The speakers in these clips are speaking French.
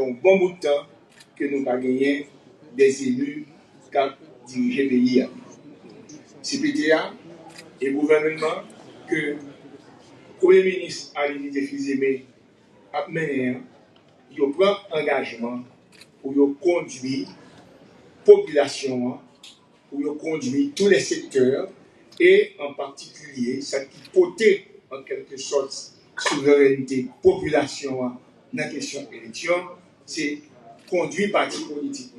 un bon bout de temps que nous n'avons pas gagné des élus qui ont dirigé le pays. CPTA et le gouvernement que le Premier ministre Alinité Fils-Aimé a mené, il prend engagement pour conduire la population, pour conduire tous les secteurs et en particulier ce qui côté en quelque sorte souveraineté population dans la question élection, c'est conduire parti politique,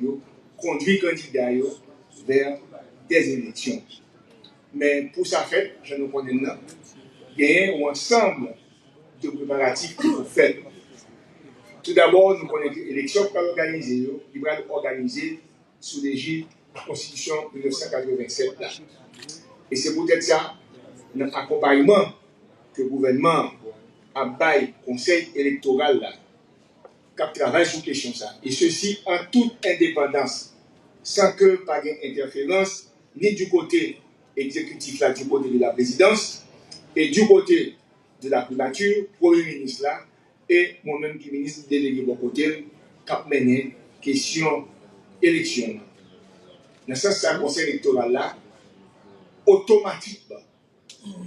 conduire candidat vers des élections. Mais pour ça fait, je nous connais là, il y a un ensemble de préparatifs qu'il faut faire. Tout d'abord, nous connaissons que l'élection qui va organiser, il va être organisée sous l'égide de la Constitution 1987. Là. Et c'est peut-être ça, notre accompagnement que le gouvernement a bail conseil électoral là, qui travaille sur la question ça. Et ceci en toute indépendance, sans que pas d'interférence, ni du côté exécutif là, du côté de la présidence, et du côté de la primature, Premier ministre là, et moi-même qui ministre délégué de mon côté, qui a mené question élection. Dans ce sens, le conseil électoral là, automatiquement,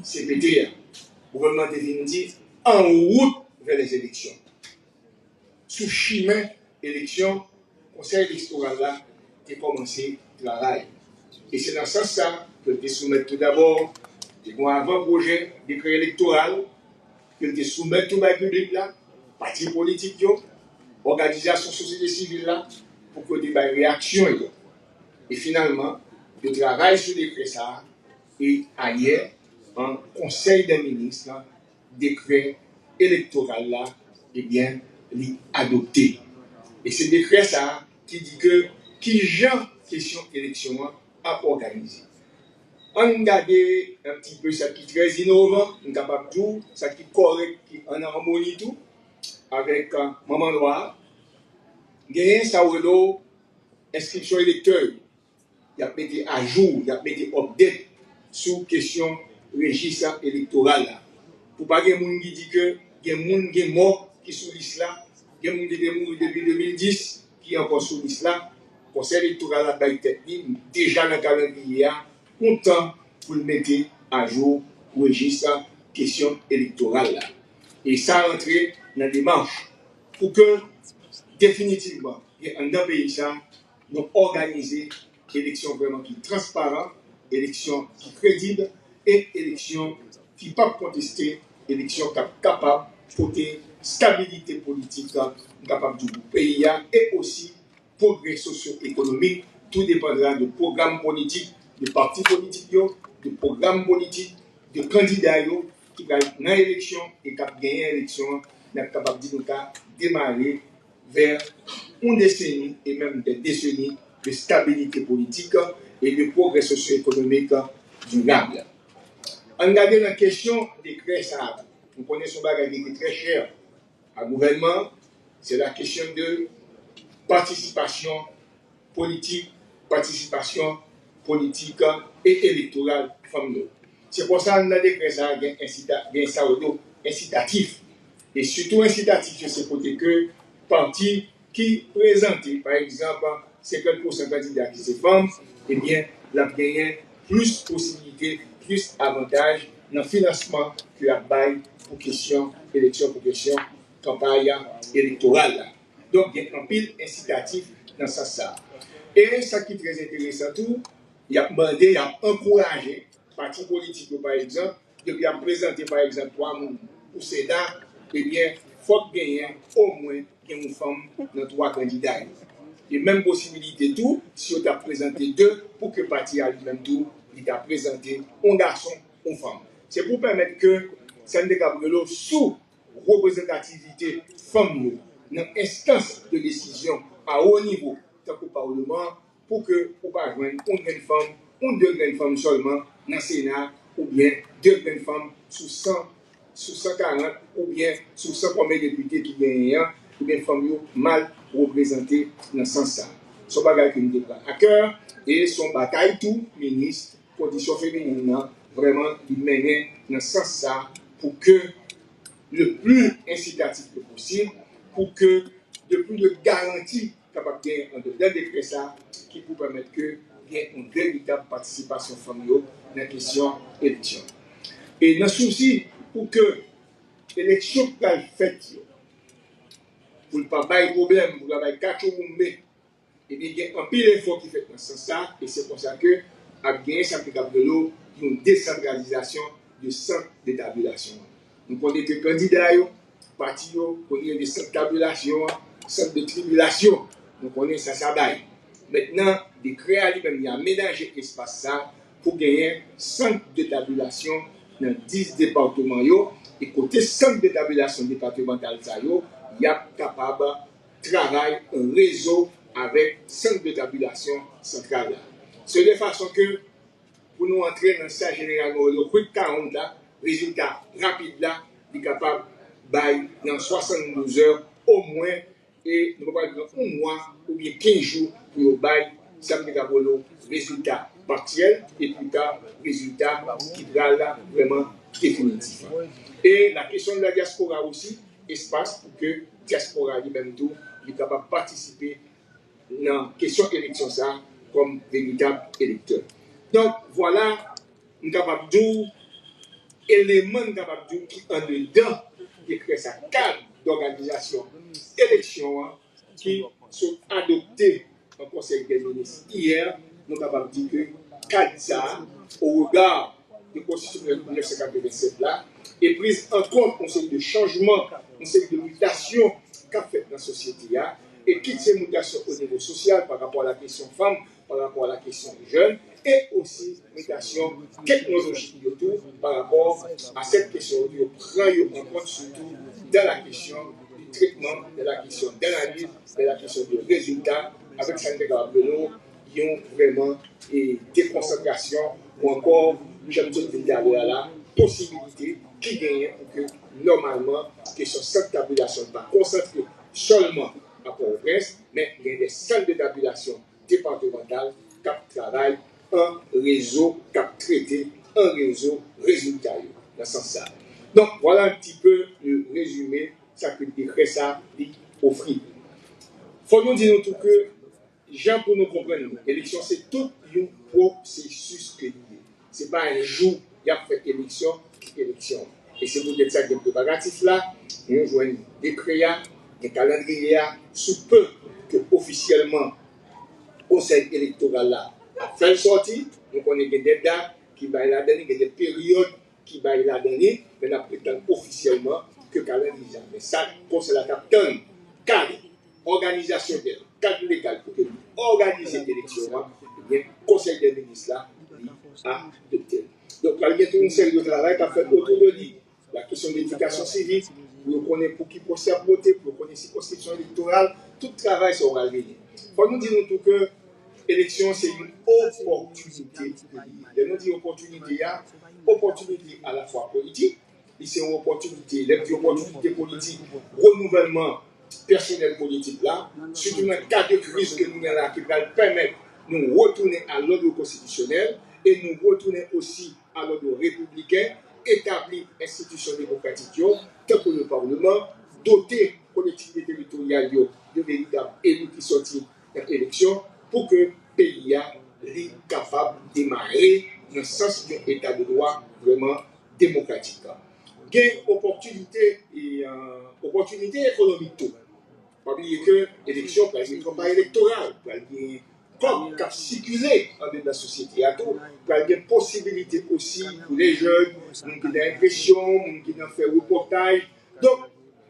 c'est pété, le gouvernement définitif en route vers les élections. Sous chemin élection, le conseil électoral là, a commencé le travail. Et c'est dans ce sens que je soumettre tout d'abord un avant-projet de décret électoral, que je soumettre tout le public là, partis politiques, organisations société civile là, pour que des réactions. Et finalement, je travaille sur le décret ça, et ailleurs, en conseil des ministres, décret électoral là, eh bien, adopté. Et c'est décret ça qui dit que qui genre question élection à organiser. On regarde un petit peu ça qui est très innovant, on est capable de tout, ça qui est correct, qui est en harmonie tout, avec Maman Noir. Il y a ça où inscription électeur, il y a mis à jour, il y a mis update sur question registre électoral. Pour pas que les gens qui disent que il y a des gens qui sont morts qui sont sur liste là, il y a des gens qui sont morts depuis 2010 qui sont encore sur liste là. Le conseil électoral a déjà dans le calendrier, content pour le mettre à jour le registre question électorale. Et ça rentre dans la démarche pour que définitivement, dans le pays, nous organiser une élection vraiment qui est transparente, élection qui est crédible et élection qui n'est pas contestée, élection qui est capable de porter stabilité politique, capable du pays et aussi progrès socio-économique. Tout dépendra du programme politique, des partis politiques, du programme politique, de candidats qui vont dans l'élection et qui vont gagner l'élection, capable de démarrer vers une décennie et même des décennies de stabilité politique et de progrès socio-économique durable. En regardant la question des crédits, nous connaissons un bagage qui est très cher au gouvernement, c'est la question de participation politique et électorale familiale. C'est pour ça que nous avons des crédits incitatifs. Et surtout incitatif, c'est côté que parti qui présente, par exemple, 50% de candidats qui se forment, eh bien, la gagné plus de possibilités, plus d'avantages dans le financement que la bail pour question élection, pour question campagne électorale. Donc, il y a un pile incitatif dans ça. Et ce qui est très intéressant, tout, il y a demandé, il y a encouragé, parti politique, par exemple, de bien présenter, par exemple, 3 personnes pour Sénat, eh bien, il faut gagner au moins une femme dans 3 candidats. Et même possibilité tout, si on t'a présenté 2, pour que le parti a lui-même tout, il t'a présenté un garçon, une femme. C'est pour permettre que Sandé Gabrielo, sous représentativité femme, dans l'instance de décision à haut niveau, tant qu'au Parlement, pour que on pas joindre une grande femme, ou 2 grandes femmes seulement dans le Sénat, ou bien 2 grandes femmes sous 140, ou bien sous 100 premiers députés qui gagnent, ou bien femmes mal représentées dans ce sens-là. Son bagage qui nous déplace à cœur, et son bataille tout, ministre, condition féminine, vraiment, il mène dans ce sens-là pour que le plus incitatif possible, pour que de plus de garanties capable de gagner en dedans décret ça qui pour permettre que il y ait une véritable participation familiale dans la question élection. Et dans ce souci pour que l'élection soit faite, pour ne pas avoir de problème, pour ne pas avoir 4 jours, et bien, il y a un pile d'efforts qui fait dans ce sens, et c'est pour ça que, à gagner ça, de l'eau, une décentralisation de centres de tabulation. Nous connaissons que les candidats, partis, connaissent des centres de tabulation, centres de tribulation, nous connaissons ça, ça baille. Maintenant, des créateurs, il y a ménagé l'espace ça pour gagner centre de tabulation dans 10 départements, et côté centre de tabulation départemental, il y a capable de travailler un réseau avec centre de tabulation centrale. C'est de façon que, pour nous entrer dans ça généralement, le quick 40 là, résultat rapide là, est capable de dans 72 heures au moins, et nous pouvons dire un mois ou bien 15 jours pour bailler ça me le résultat partiel et plus tard résultat qui sera là vraiment définitif. Et la question de la diaspora aussi, espace pour que la diaspora lui-même tout est capable de participer dans la question d'élection ça comme véritable électeur. Donc voilà, nous sommes capables de dire, éléments capables de dire qui en dedans, qui crée sa cadre d'organisation élection qui sont adoptés en Conseil des ministres hier, nous sommes capables de dire que cadre ça, au regard de la Constitution de 1987 là, est prise en compte une série de changements, une série de mutations qu'a fait dans la société là, et toutes ces mutations au niveau social par rapport à la question femme, par rapport à la question jeune, et aussi mutations technologiques autour par rapport à cette question de prendre en compte surtout dans la question du traitement, de la question d'analyse, de la question du résultat, avec Santé Gabello, qui ont vraiment des concentrations ou encore, j'aime dire la possibilité qui gagne pour que normalement, la question de cette tabulation n'est pas concentrée seulement à Port-au-Prince, mais il y a des centres de tabulation départementales qui travaillent un réseau, qui traité un réseau résultat dans ce sens-là. Donc voilà un petit peu le résumé, ça que décret ça dit offrir. Il faut nous dire tout que, gens pour nous comprendre, l'élection c'est tout un processus que lié. Ce n'est pas un jour, il y a fait élection. Et c'est pour dire ça que le préparatif là, nous jouons des créas, des calendriers, sous peu que officiellement le conseil électoral là a fait sortie, nous connaissons des dates qui baillent la dernière, des périodes qui baillent la dernière, mais nous prétendons officiellement que le calendrier. Mais ça, le conseil là capitaine, cadre, organisation de cadre légal pour que nous organiser l'élection, eh bien, le conseil des ministres là a adopté. Donc, il y a une série de travail qui a fait autour de lui. La question de l'éducation civique, pour connaître pour qui procède à voter, pour connaître la circonscription électorale, tout le travail sera réalisé. Il faut nous dire tout que l'élection, c'est une opportunité. Et nous disons opportunité à la fois politique, et c'est une opportunité, politique, renouvellement personnel politique là, surtout dans le cas de crise que nous avons là, qui va permettre de nous retourner à l'ordre constitutionnel et nous retourner aussi à l'ordre républicain, établir institutions démocratiques, tant que le Parlement, doter la collectivité territoriale de véritables élus qui sortent dans l'élection pour que le pays soit capable de démarrer dans le sens d'un état de droit vraiment démocratique. Il y a une opportunité économique. Pas oublier que l'élection, par exemple, une campagne électorale, comme qui a circulé dans la société, il y a une possibilité aussi pour les jeunes, qui ont des impressions, qui ont fait reportage. Donc,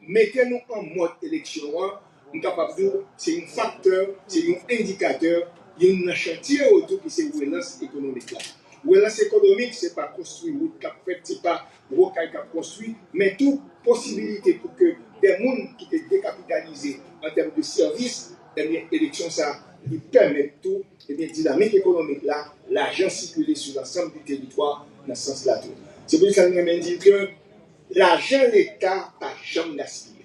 mettez-nous en mode élection, nous sommes capables de dire c'est un facteur, c'est un indicateur, il y a un chantier autour de ces relance économiques là. Relance économique, ce n'est pas construire route cap fait, ce n'est pas rocaille cap construit, mais toute possibilité pour que des gens qui étaient décapitalisés en termes de services, eh bien, l'élection, ça lui permet tout, et bien, dynamique économique là, l'argent circuler sur l'ensemble du territoire dans ce sens-là. C'est pour ça que nous dit que l'argent l'État n'a jamais gaspillé.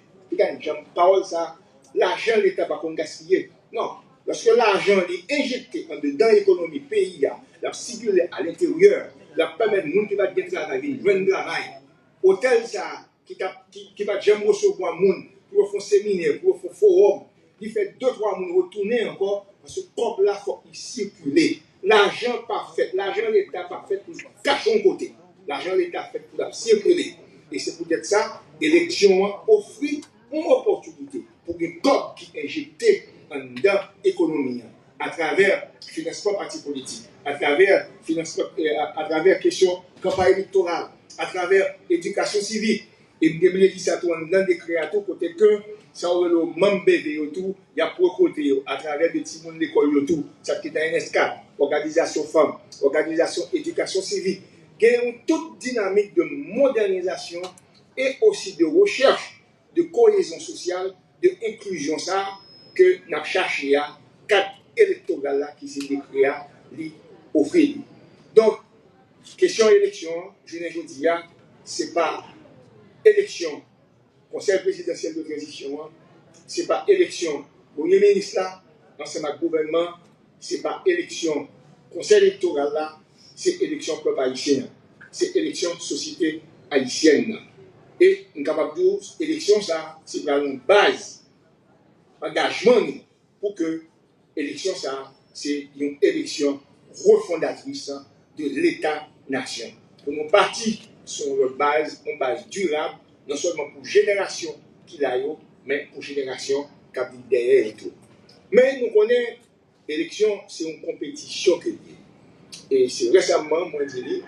Parole ça, l'argent l'État n'a pas gaspillé. Non, lorsque l'argent est injecté dans l'économie pays, il circulé à l'intérieur, il permet de gens qui vont bien travailler, de travail. Hôtel ça, qui va jamais recevoir monde pour faire un séminaire, pour faire un forum. Il fait 2-3 mois retourner encore, parce que comme là, il faut circuler. L'argent parfait, l'argent de l'État parfait pour cacher un côté. L'argent de l'État fait pour circuler. Et c'est peut-être ça, l'élection offre une opportunité pour une COP qui est injectée dans l'économie à travers le financement parti politique, à travers question campagne électorale, à travers l'éducation civique. Et des législateurs dans des créateurs côté que ça aurait le même bébé autour, il y a pour côté à travers des petits mondes d'école autour, ça qui est un NSK, organisation femmes, organisation éducation civique, qui a une toute dynamique de modernisation et aussi de recherche de cohésion sociale, de inclusion ça que nous avons cherché à 4 électorales là qui s'est décrété à offrir. Donc, question élection, je ne dis pas, ce n'est pas élection, conseil présidentiel de transition, ce n'est pas élection, premier ministre là, ensemble avec le gouvernement, ce n'est pas élection, conseil électoral là, c'est élection peuple haïtien, c'est élection société haïtienne. Et nous sommes capables de dire, l'élection, ça, c'est une base, engagement pour que l'élection, ça, c'est une élection refondatrice de l'État-nation. Pour nos partis, sont une base durable, non seulement pour génération qui l'a eu, mais pour génération qui a derrière tout. Mais nous connaissons, l'élection, c'est une compétition que et c'est récemment, moi, je dis,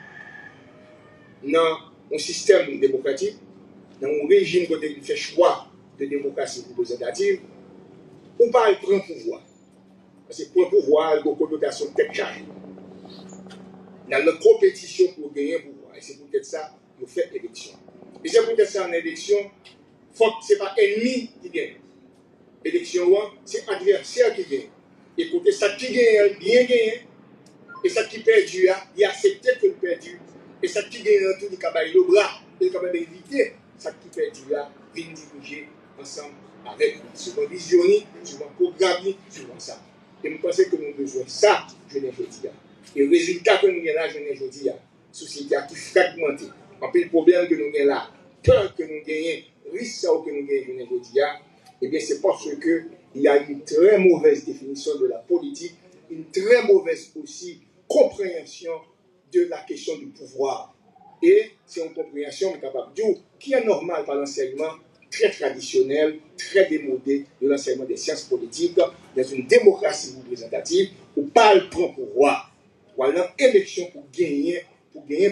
dans un système démocratique, dans un régime où on fait choix de démocratie représentative, on parle de prendre pouvoir. Parce que prendre pouvoir, il y a une connotation de tête chargée. Dans notre compétition pour gagner un pouvoir, et c'est peut-être ça qu'on fait élection. Et c'est peut-être ça en élection, ce n'est pas ennemi qui gagne. Élection, c'est adversaire qui gagne. Écoutez, ça qui gagne, bien gagné, et ça qui perdu, il accepte que le perdu, et ça qui gagne, tout le cabaye le bras, et le cabaye éviter. Ça qui fait du là, venir diriger ensemble avec nous. Souvent visionner, souvent programmer, souvent ça. Et je pense que nous avons besoin de ça, je ne dis pas. Et le résultat que nous avons là, je ne dis pas. Société qui fragmentée. En plus, le problème que nous avons là, peur que nous gagnons, risque que nous gagnons, je ne dis pas, eh bien, c'est parce qu'il y a une très mauvaise définition de la politique, une très mauvaise aussi compréhension de la question du pouvoir. Et c'est une compréhension capable de dire qui est normale par l'enseignement très traditionnel, très démodé de l'enseignement des sciences politiques dans une démocratie représentative où pas le prend pouvoir. Voilà une élection pour gagner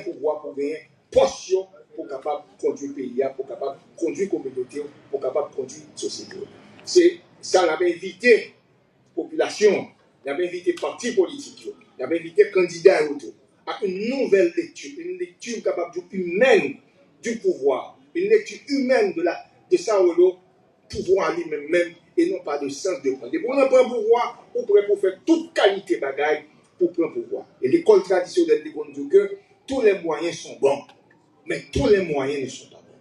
pouvoir, pour gagner portion pour capable conduire le pays, pour capable conduire la communauté, pour capable conduire la société. C'est ça, on avait invité la population, on avait invité les partis politiques, on avait invité les candidats autour à une nouvelle lecture, une lecture capable humaine du pouvoir, une lecture humaine de ça ou l'autre, pouvoir lui-même, et non pas de sens de prendre. Et pour on prend pouvoir, on pourrait pour faire toute qualité bagaille pour prendre pouvoir. Et l'école traditionnelle dit que tous les moyens sont bons, mais tous les moyens ne sont pas bons.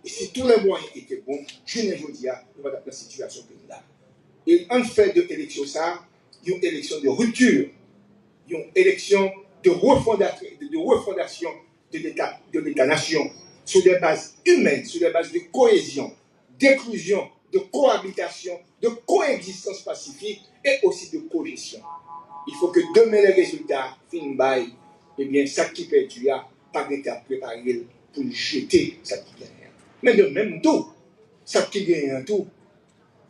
Et si tous les moyens étaient bons, je ne vous dis pas, on va dans la situation que nous avons. Et en fait de l'élection, ça, il y a une élection de rupture, il y a une élection de refondation de l'État-nation sur des bases humaines, sur des bases de cohésion, d'inclusion, de cohabitation, de coexistence pacifique et aussi de cogestion. Il faut que demain les résultats finissent by, eh bien, ça qui perdu, pas d'État préparé pour jeter ça qui gagne. Mais de même tout, ça qui gagne tout,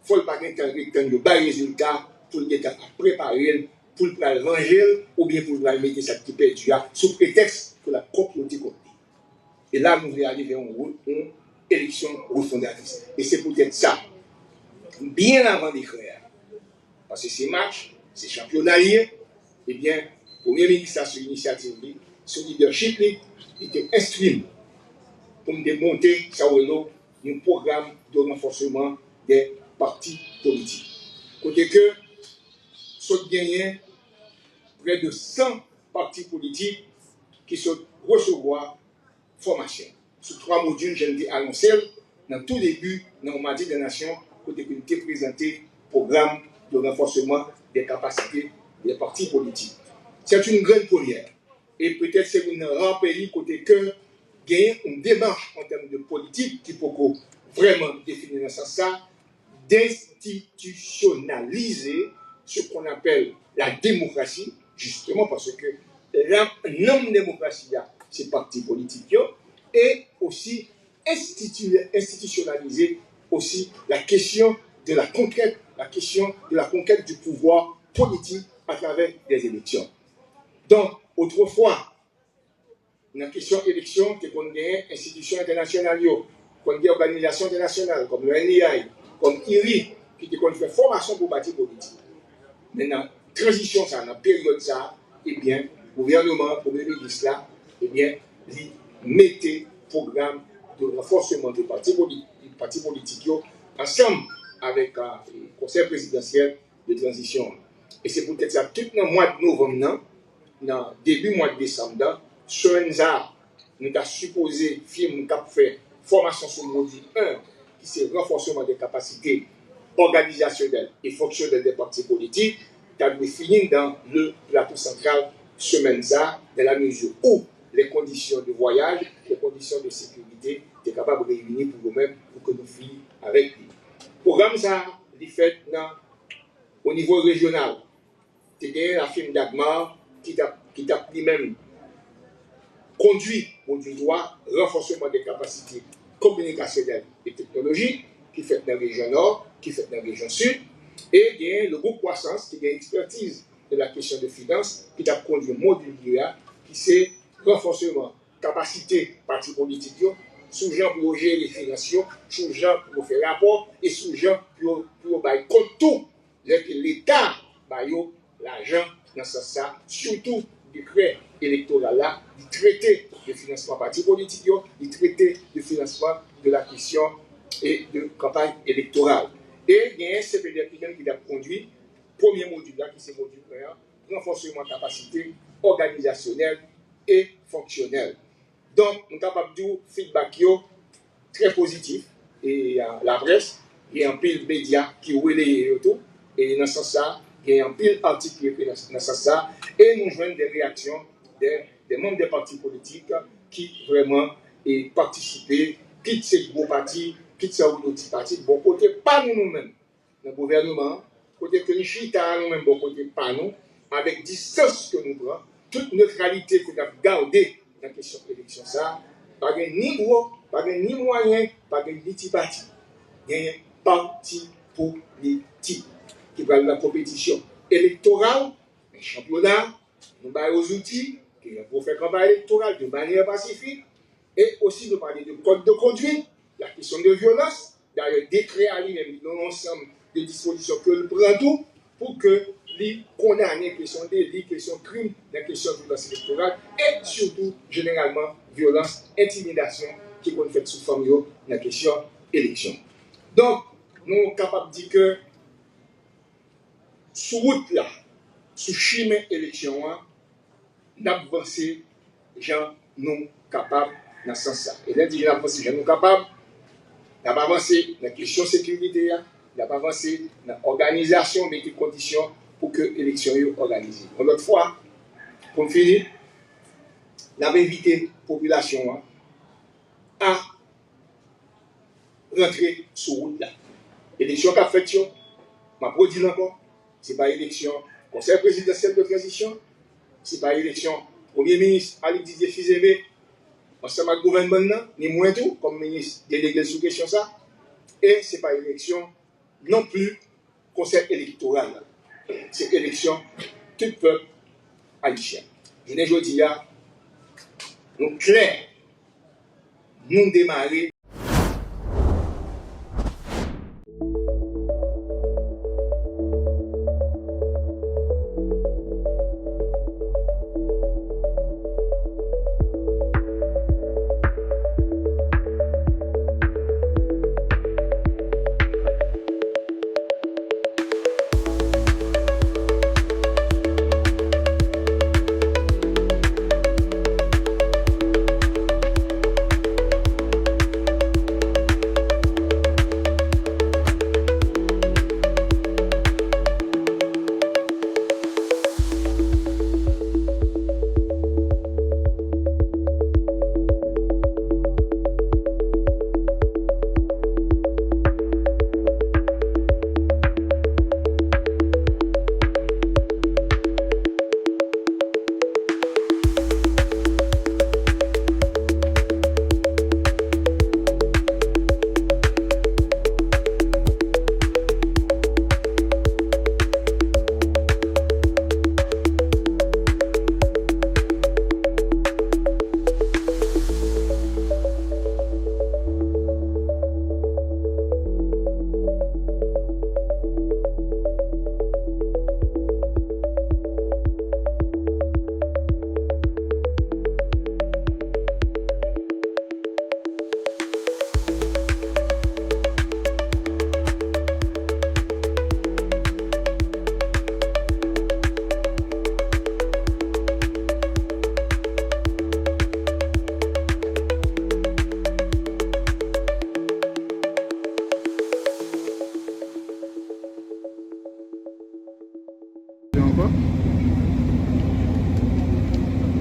il faut pas de bas résultats pour l'État préparé pour le ranger ou bien pour le mettre ça qui perdu sous prétexte que la communauté compte. Et là, nous allons arriver à une élection refondatrice. Et c'est peut-être ça, bien avant d'écrire. Parce que ces matchs, ces championnats, eh bien, le Premier ministre a sur l'initiative, son leadership, il était instruit pour me démonter ça un programme de renforcement des partis politiques. Côté que, saute gagné près de 100 partis politiques qui se recevoir formation. Sur 3 modules, je l'ai annoncé, dans tout début, dans le Mardi des Nations, côté que nous présenté programme de renforcement des capacités des partis politiques. C'est une grande première. Et peut-être c'est un grand pays côté que gagner une démarche en termes de politique qui peut vraiment définir dans ce sens ça, d'institutionnaliser ce qu'on appelle la démocratie, justement parce que la non-démocratie, c'est parti politique, et aussi institutionnaliser aussi la question de la conquête, du pouvoir politique à travers des élections. Donc, autrefois, dans la question élection, c'est qu'on a des institutions internationales, qu'on a des organisations internationales comme le NII, comme IRI, qui fait formation pour bâtir politique. Maintenant, transition, ça, dans la période ça, eh bien, le gouvernement, le premier ministre là, eh bien, il mettait programme de renforcement des partis politiques ensemble avec le conseil présidentiel de transition. Et c'est peut-être ça, tout le mois de novembre, dans le début mois de décembre, Sorenza nous a supposé film qui fait formation sur le module 1, qui c'est renforcement des capacités organisationnelles et fonctionnelles des partis politiques, qui a défini dans le plateau central Sorenza, dans la mesure où les conditions de voyage, les conditions de sécurité étaient capables de réunir pour nous-mêmes pour que nous finissions avec lui. Le programme ça, il fait au niveau régional. C'est la firme d'Agmar qui a lui-même conduit au droit renforcement des capacités communicationnelles et technologiques qui fait dans la région nord, qui fait dans la région sud, et il y a le groupe Croissance qui a une expertise de la question de finances qui a conduit le module d'IA qui c'est renforcement capacité parti politique sous gens pour gérer les finances, sous gens pour faire rapport et sous gens pour compte tout l'État l'argent dans ce sens, surtout du décret électoral là, du traité de financement parti politique, du traité de financement de la question et de campagne électorale. Et il y a un CPD qui a conduit premier module là, qui c'est module 1, renforcement de capacité organisationnelle et fonctionnelle. Donc, nous sommes capables de dire feedback très positif et la presse et un pile média qui relaye tout et dans ce sens ça il y a un pile article dans ce sens et nous jouons des réactions des membres des partis politiques qui vraiment participent, quittent ces gros partis, quittent ces petits partis, bon côté pas nous-mêmes, dans le gouvernement, côté que nous chita nous-mêmes, bon côté pas nous, avec distance que nous prenons, toute neutralité que nous avons gardée dans la question de l'élection, ça, pas ni gros, pas ni moyen, pas ni petit parti, il y a un parti politique qui va dans la compétition électorale, un championnat, nous avons aux outils pour faire campagne électorale de manière pacifique, et aussi nous parler de code de conduite, la question de violence, d'ailleurs décret à lui-même dans l'ensemble des dispositions que nous prenons tout pour que les condamner question délit, question crime, la question de violence électorale et surtout généralement violence, intimidation qui est faite sous forme de la question élection. Donc, nous sommes capables de dire que sous route là, sous chemin élection, nous avons avancé, gens nous capables dans ce sens-là. Et là, nous avons avancé, gens nous capables, nous avons avancé dans la question de sécurité, nous avons avancé dans l'organisation des conditions pour que l'élection soit organisée. Une autre fois, pour finir, nous avons invité la population à rentrer sur route là. L'élection qu'a faite, je vais dire encore, ce n'est pas l'élection conseil présidentiel de transition, ce n'est pas l'élection premier ministre Ali Didier Fils-Aimé, ensemble avec le gouvernement, ni moins tout, comme ministre délégué sur question ça, et ce n'est pas l'élection non plus conseil électoral. C'est l'élection tout peuple haïtien. Je ne dis pas, nous clair, nous démarrer.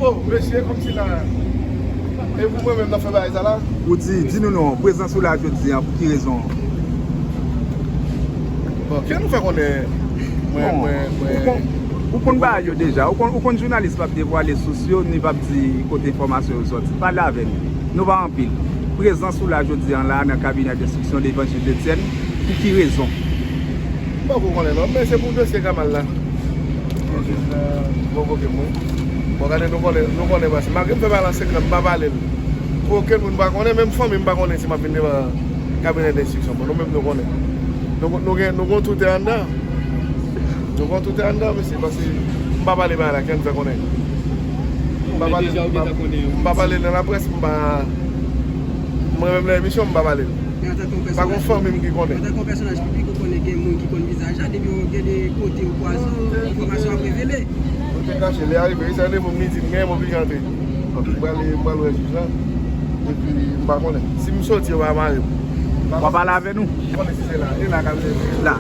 Bon, monsieur, comme si là. Et vous-même, vous avez fait ça là? Ou dis-nous non, présent sous la jeudi, pour qui raison? Bon, qui nous fait qu'on est. Ou qu'on va déjà, ou qu'on journaliste va voir les sociaux, ni va dire côté information sorti. Pas là avec nous. Nous va en pile. Présent sous la jeudi là, dans le cabinet d'instruction de l'évangile d'Étienne, pour qui raison? Bon, vous connaissez, non, mais c'est pour dossier Kamal là. Bon, regardez, nous connaissons pas. Si je fais balancer, je ne vais pas parler. Pour aucun monde, même famille, je ne sais pas si je viens dans le cabinet d'instruction. Nous-mêmes, nous connaissons. Nous avons tout en dedans. Nous avons tout en dedans, mais c'est parce que je ne vais pas parler là, qui nous connaît. Je ne vais pas parler dans la presse, moi-même, l'émission, je ne vais pas parler. Par contre, famille qui connaît. En tant que personnage public, vous connaissez des gens qui connaissent le visage, des côtés au poison, l'information à révéler. Je vais cacher les arrivées, ça ne me dit rien, je vais rentrer. Je vais aller voir le juge là. Et puis, je ne vais pas connaître. Si je sors, je vais aller. On va parler avec nous. Là.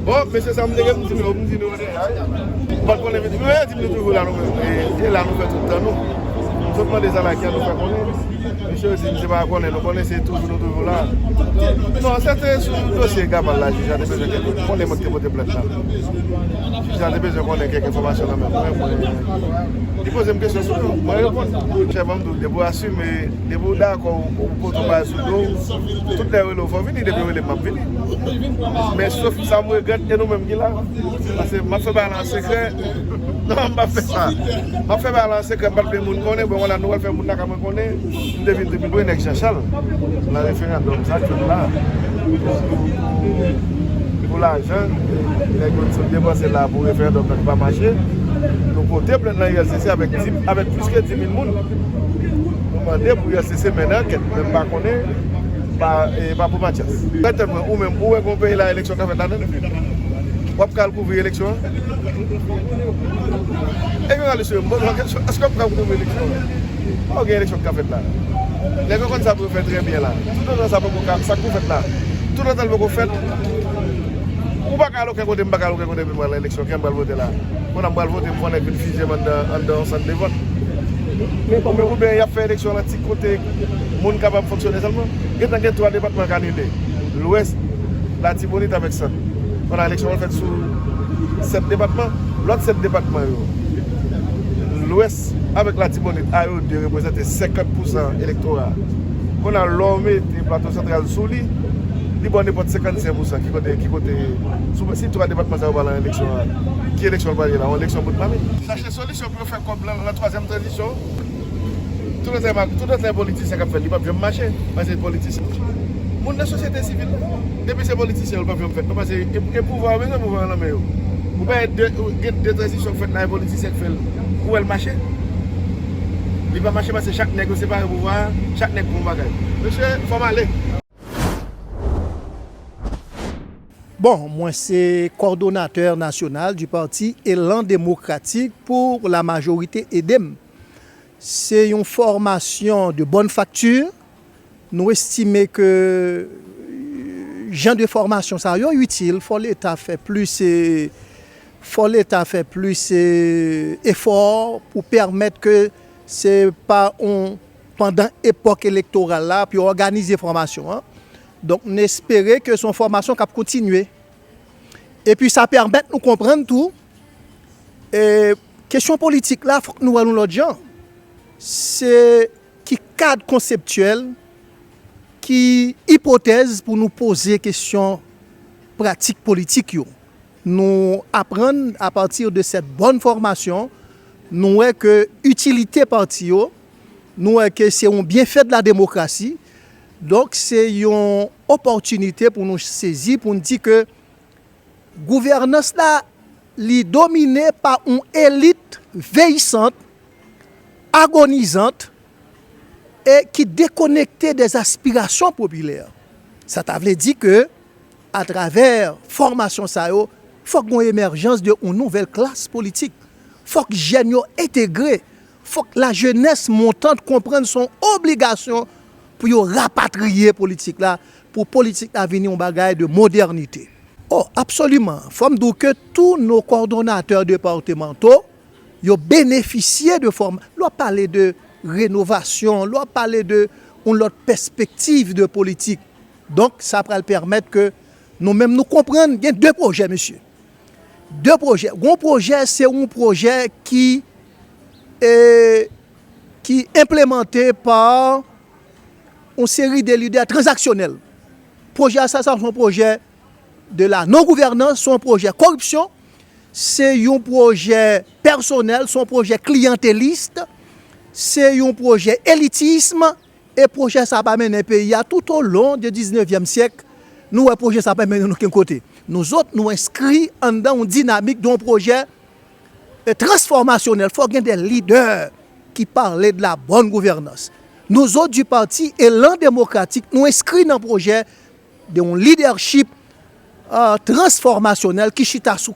Bon, monsieur Sam, je vais vous dire, pas de problème, je vais toujours là, et là, nous faisons tout le temps, nous. Nous sommes des gens qui nous font connaître. Monsieur, si je ne sais pas connaître, nous connaissons toujours là. Non, c'était sur le dossier Gamal là, j'ai besoin de connaître mon plainte là. J'ai besoin de connaître quelques informations là même. Il pose une question sur nous. Moi, je réponds. Je vais vous assumer, de vous d'accord, pour tomber sur nous. Toutes les relais, il faut venir, depuis les maps venir. Mais sauf que ça me regrette, et nous-mêmes qui là. Parce que je fais balancer secret. Non, je ne fais pas ça. Je fais balancer secret, je ne fais pas de connaître, on a nous fait mon nakam connaître. Je devine depuis le Jean-Charles. La référendum, ça tout là. Pour l'argent, les gens sont dépensés là pour le référendum qui ne va pas marcher. Nous comptons plein dans l'ILCC avec plus que 10 000 personnes. Nous demandons pour l'ILCC maintenant, même pas connaître, pas pour Mathias. Certainement, ou même, où est-ce qu'on paye l'élection qui a fait là-dedans? Où est-ce qu'on couvre l'élection? Est-ce qu'on peut couvrir l'élection? Où est l'élection qui a fait là? Les gens ça peut faire très bien là. Tout le monde ça peut faire là. Tout le monde peut faire. Ou pas qu'à l'autre côté, pas qu'à l'autre côté de l'élection, qui va voter là. On a voté pour une fusée dans centre de vote. Mais bien, il y a fait l'élection là, petit côté, le monde capable de fonctionner seulement. Il y a 3 départements candidats. L'Ouest, la Tibonite avec ça. On a l'élection faite sur 7 départements. L'autre 7 départements, l'Ouest avec la Tibonite a représenté 50% électoral. On a l'homme du plateau central sous lui. il bon n'importe 55% qui côté si trois départements ça va dans l'élection qui élection va là on élection pour mamie chercher solution pour faire comme la troisième transition tout les politiciens qui fait il pas bien marcher parce que politicien monde la société civile depuis ces politiciens pas bien faire parce que pouvoir même pouvoir la meilleur vous pas deux transitions faites dans les politiciens qui fait où elle marcher il va marcher parce que chaque nègre c'est pas le pouvoir chaque nègre pour bagaille monsieur faut aller. Bon, moi c'est coordonnateur national du parti Élan démocratique pour la majorité EDEM. C'est une formation de bonne facture. Nous estimons que genre de formation ça est utile. Faut l'État fait plus effort pour permettre que c'est pas pendant époque électorale là puis organiser formation. Hein. Donc, on espère que son formation va continuer. Et puis, ça permet de nous comprendre tout. Et question politique, là, il faut que nous voyons l'autre genre. C'est qui cadre conceptuel, qui hypothèse pour nous poser question pratique politique. Nous apprenons à partir de cette bonne formation, nous voyons que l'utilité parti, nous voyons que c'est un bienfait de la démocratie. Donc, c'est une opportunité pour nous saisir, pour nous dire que la gouvernance là, est dominée par une élite vieillissante, agonisante et qui déconnectée des aspirations populaires. Ça veut dire que, à travers la formation, il faut qu'il y ait une émergence d'une nouvelle classe politique. Il faut que les jeunes intégrés, il faut que la jeunesse montante comprenne son obligation pour rapatrier politique là, pour politique là venir un bagage de modernité. Oh, absolument. Il faut dire que tous nos coordonnateurs départementaux ont bénéficié de formation. On parler de rénovation, on parler de une perspective de politique. Donc, ça va permettre que nous-mêmes nous comprenions. Il y a deux projets, monsieur. Deux projets. Un projet, c'est un projet qui est implémenté par une série de leaders transactionnels. Projet ça, c'est un projet de la non-gouvernance, c'est un projet corruption, c'est un projet personnel, c'est un projet clientéliste, c'est un projet élitisme, et projet ça va mener le pays tout au long du 19e siècle. Nous, le projet ça va mener de aucun côté. Nous autres, nous inscrits dans une dynamique d'un projet transformationnel. Il faut qu'il y ait des leaders qui parlent de la bonne gouvernance. Nous autres du parti Élan démocratique, nous inscrits dans le projet d'un leadership transformationnel qui chita sous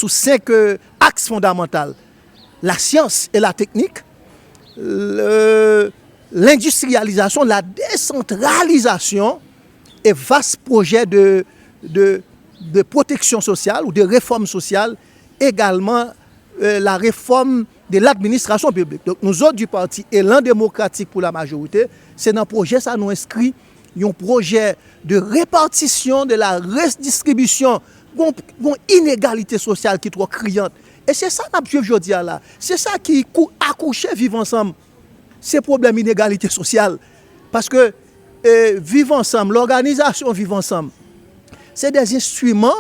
5 axes fondamentaux. La science et la technique, l'industrialisation, la décentralisation et vaste projet de protection sociale ou de réforme sociale, également la réforme de l'administration publique. Donc nous autres du parti Élan démocratique pour la majorité, c'est dans le projet ça nous inscrit un projet de répartition, de la redistribution, une inégalité sociale qui est trop criante. Et c'est ça que nous aujourd'hui là. C'est ça qui accouche vivre ensemble. Ces problèmes d'inégalité sociale. Parce que vivre ensemble, l'organisation vivre ensemble, c'est des instruments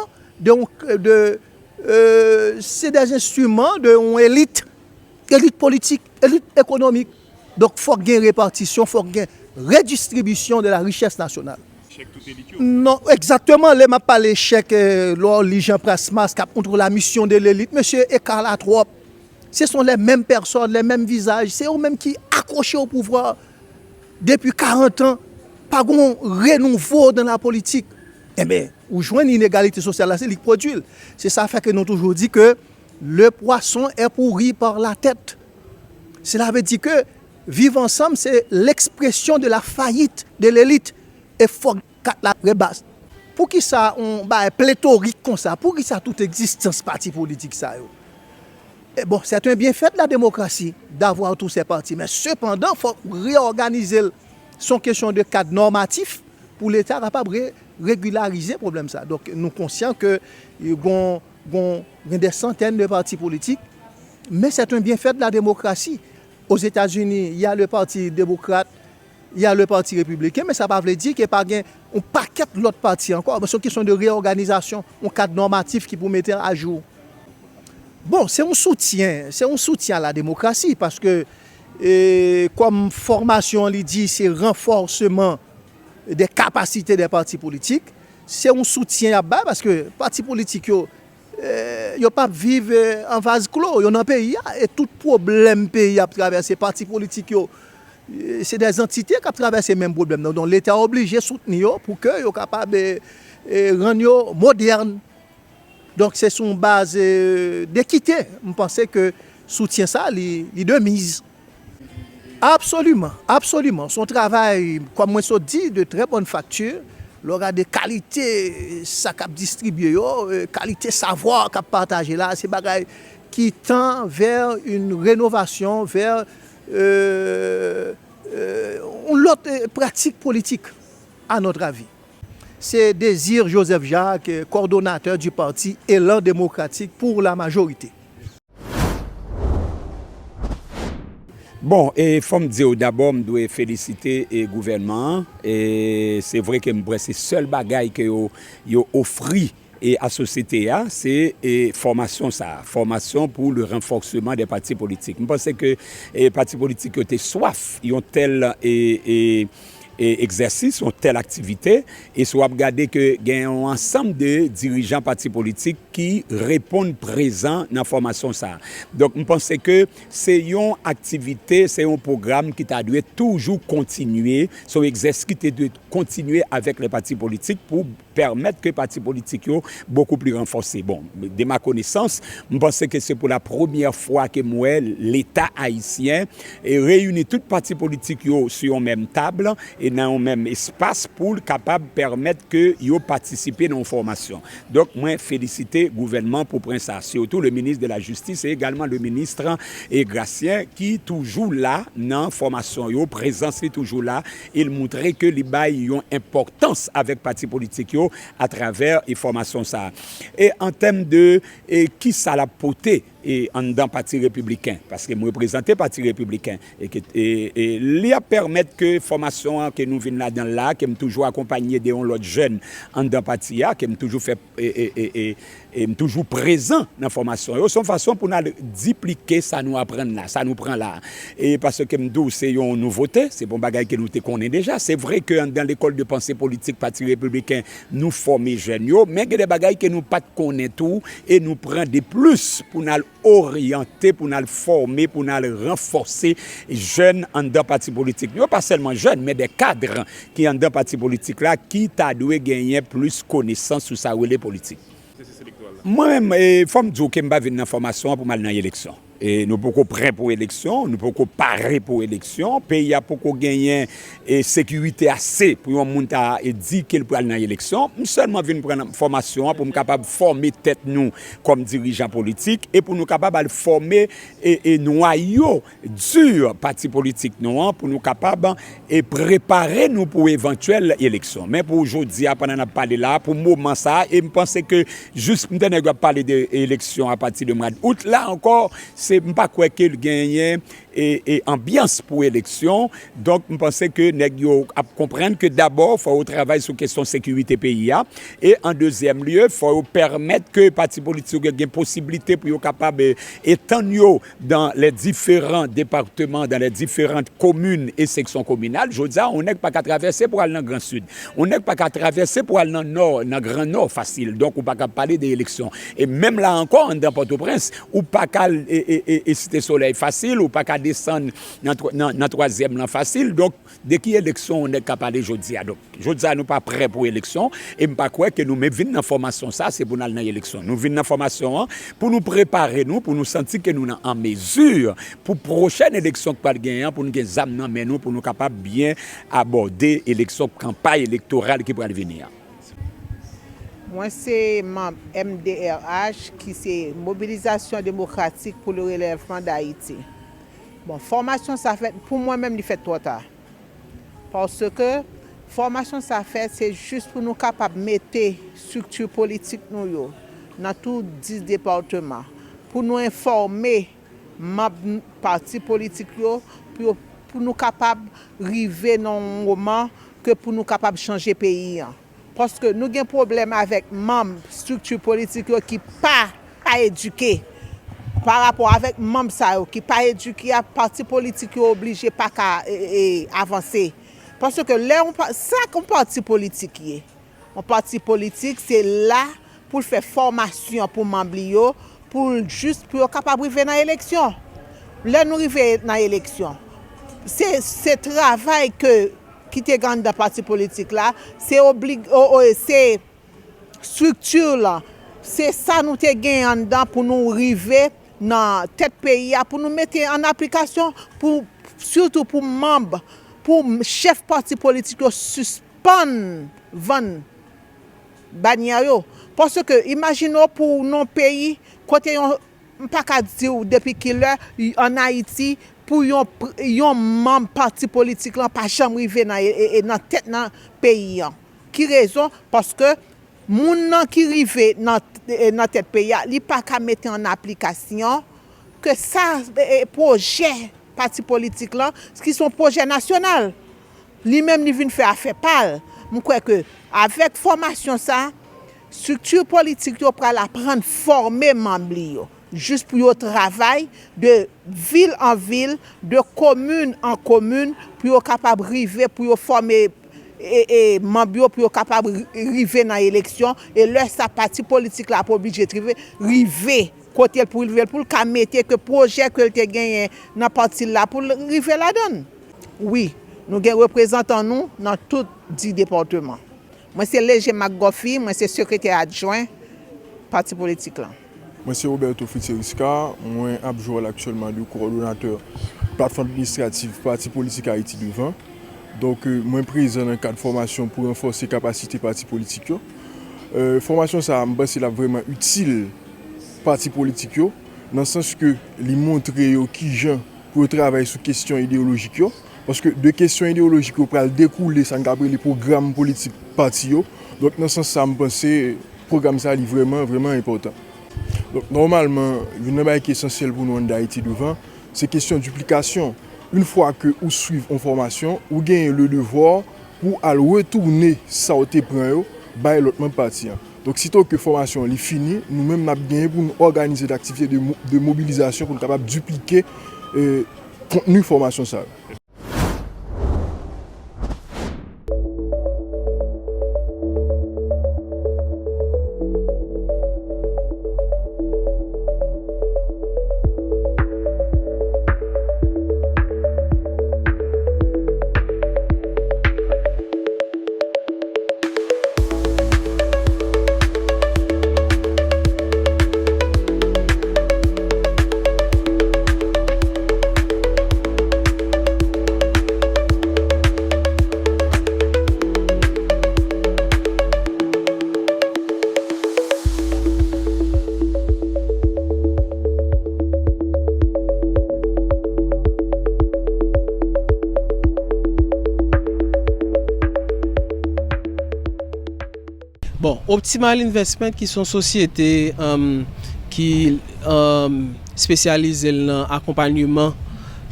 c'est des instruments d'une élite politique, élite économique. Donc il faut qu'il y ait une répartition, il faut qu'il y ait une redistribution de la richesse nationale. Non, exactement, les m'a pas l'échec, les gens Prasmas qui contre la mission de l'élite. Monsieur Ekala trop, ce sont les mêmes personnes, les mêmes visages, c'est eux-mêmes qui accrochés au pouvoir depuis 40 ans, pas de renouveau dans la politique. Eh bien, où joindre une inégalité sociale, c'est ce qui produit. C'est ça fait que nous toujours dit que le poisson est pourri par la tête. Cela veut dire que vivre ensemble, c'est l'expression de la faillite de l'élite. Et faut la rebasse. Pour qui ça on pléthorique comme ça, pour qui ça toute existence parti politique ça yo. Et bon, c'est un bienfait de la démocratie d'avoir tous ces partis, mais cependant il faut réorganiser son question de cadre normatif pour l'État capable de régulariser le problème ça. Donc nous conscients que il y a des centaines de partis politiques, mais c'est un bienfait de la démocratie. Aux États-Unis, il y a le parti démocrate, il y a le parti républicain, mais ça ne veut pas dire qu'il n'y a pas un paquet l'autre parti encore. C'est une question de réorganisation, un cadre normatif qui pour mettre à jour. Bon, c'est un soutien à la démocratie parce que comme formation, il dit, c'est renforcement des capacités des partis politiques. C'est un soutien à bas parce que les partis politiques, ils ne pas vivre en vase clos. Ils ont un pays et tout problème pays à travers ces partis politiques, c'est des entités qui traversent les mêmes problèmes. Donc l'État est obligé de soutenir pour qu'ils soient capables de rendre moderne. Donc c'est sur une base d'équité. Je pense que soutien ça, il de mise. Absolument, absolument. Son travail, comme moi je dis, de très bonne facture. Il aura des qualités, ça cap distribué, qualité savoir cap partagé là, c'est bagaille qui tend vers une rénovation, vers une autre pratique politique, à notre avis. C'est Désir Joseph Jacques, coordonnateur du parti Élan démocratique pour la majorité. Bon, et faut me dire d'abord, je dois féliciter le gouvernement. Et c'est vrai que c'est le seul bagage que yo offri et à la société, c'est formation formation pour le renforcement des partis politiques. Je pense que les partis politiques ont soif, ils ont tel exercice, ont telle activité, et soit regarder que il y a un ensemble de dirigeants partis politiques qui répondent présents dans la formation ça. Donc je pense que c'est une activité, c'est un programme qui doit toujours continuer, son exercice qui doit continuer avec les partis politiques pour permettre que les partis politiques soient beaucoup plus renforcés. Bon, de ma connaissance, je pense que c'est pour la première fois que moi, l'État haïtien réunit tous les partis politiques sur une même table et dans un même espace pour capable permettre que yo participer dans la formation. Donc moi féliciter le gouvernement pour prendre ça, surtout le ministre de la Justice et également le ministre Gratien qui toujours là dans la formation, yo présence est toujours là, il montrer que les bail ont importance avec partis politiques yo à travers les formations ça. Et en termes de qui ça l'a porté et en dans parti républicain parce que moi représenter parti républicain et lui a permettre que formation que nous venons là-dedans là qui me toujours accompagné de l'autre jeune en dans parti qui me toujours fait et toujours présent dans la formation. C'est une façon pour nous dupliquer ça nous apprendre là, ça nous prend là. Et parce que nous c'est une nouveauté, c'est bon bagage que nous te connaissons déjà. C'est vrai que dans l'école de pensée politique parti républicain nous former jeunes mais il y a des bagages que nous pas connaissons tout et nous prend de plus pour nous orienter, pour nous former, pour nous renforcer jeunes en dans parti politique. Pas seulement jeunes mais des cadres qui en dans parti politique là qui t'a dû gagner plus connaissance sur sa relais politique. Moi-même, il faut me dire que je vais venir dans la formation pour aller dans l'élection. Et nous sommes prêts pour l'élection, nous sommes parés pour l'élection. Le pays a beaucoup gagné sécurité assez pour un monde à dire qu'il peut aller dans l'élection. Nous seulement venir prendre une formation pour nous capable former tête nous comme dirigeants politiques et pour nous capable de former et noyau dur parti politique nous pour nous capable et préparer nous pour éventuelle élection. Mais pour aujourd'hui, pendant qu'on parler là, pour le moment ça, et je pense que juste nous devons parler d'élection à partir de mois d'août. Là encore, c'est pas quoi qu'il gagne et ambiance pour élection. Donc je pense que nous comprendre que d'abord il faut travailler sur question sécurité pays et en deuxième lieu il faut permettre que les partis politiques aient possibilité pour être capable d'étendre dans les différents départements, dans les différentes communes et sections communales. Je dis on n'est pas qu'à traverser pour aller dans le Grand Sud. On n'est pas qu'à traverser pour aller dans le Nord, dans le Grand Nord facile. Donc on pas qu'à parler des élections. Et même là encore dans Port-au-Prince, ou pas qu'à et Cité Soleil facile ou pas qu'à descendre dans troisième là facile. Donc dès qu'il y a élection on est capable aujourd'hui. Donc aujourd'hui nous pas prêts pour élection et pas quoi que nous venons dans formation ça c'est pour aller dans élection. Nous venons dans formation pour nous préparer nous pour nous sentir que nous sommes en mesure pour prochaine élection que pas gagner pour nous examiner nous pour nous capable bien aborder élection campagne électorale qui va venir. Moi, c'est membre MDRH qui c'est Mobilisation démocratique pour le relèvement d'Haïti. Bon, formation, ça fait, pour moi-même, il fait trop tard. Parce que formation, ça fait, c'est juste pour nous capables de mettre structure politique nous, dans tous 10 départements. Pour nous informer les partis politiques, pour nous capables d'arriver dans un moment que pour nous capables de changer le pays. Parce que nous avons un problème avec membres structures politiques qui ne sont pas éduqués. Par rapport avec membres qui ne sont pas éduqués, à parti politique obligé pas qu'à avancer. Parce que là, ça qu'un parti politique est. Un parti politique, c'est là pour faire formation pour membres, pour juste pour être capable de arriver dans l'élection. Là, nous arrivons dans l'élection. C'est travail qui est dans le parti politique là, c'est structure là. C'est ça nous te gagné en dedans pour nous arriver dans tête pays pour nous mettre en application surtout pour membres, pour chef parti politique suspendre van bannière parce que imaginons pour nos pays côté pas qu'à dire depuis qu'il est en Haïti pour yon membre parti politique là pas jamais arrivé dans tête dans pays. Qui raison parce que moun nan qui rive dans tête pays, li pas qu'à mettre en application que ça projet parti politique là, qui sont projet national. Lui même li vinn faire affaire pal. Moi crois que avec formation ça, structure politique yo pral apprendre former membre yo. Juste pour le travail de ville en ville, de commune en commune, pour être capable de arriver, pour former et membres pour être capable de arriver dans l'élection. Et là, sa parti politique là, pour obligé de arriver côté pour le mettre que projet que tu gagné dans parti là pour arriver là-dedans. Oui, nous avons représentants nous dans tout 10 départements. Moi, c'est Léger McGoffey, moi, c'est secrétaire adjoint parti politique là. Moi, c'est Roberto Fitteriska, moi, je suis actuellement le coordonnateur plateforme administrative Parti politique Haïti devant. Donc, moi, présent dans le cadre de formation pour renforcer les capacités parti politique. Formation, ça me semble vraiment utile parti politique, dans le sens que les montrer qui gens pour travailler sur questions idéologiques. Parce que de questions idéologiques, on peut découler sans garder les programmes politiques parti. Donc, dans ce sens, ça me pense que le programme ça est vraiment important. Donc, normalement, une qui est essentielle pour nous en Haïti devant, c'est question de duplication. Une fois que vous suivez en formation, vous gagnez le devoir pour aller retourner ça au prend par l'autre partie. Donc, sitôt que la formation est finie, nous-mêmes avons gagné pour nous organiser des activités de mobilisation pour être capable de dupliquer le contenu de formation. Bon, Optimal Investment qui sont sociétés qui spécialisent dans l'accompagnement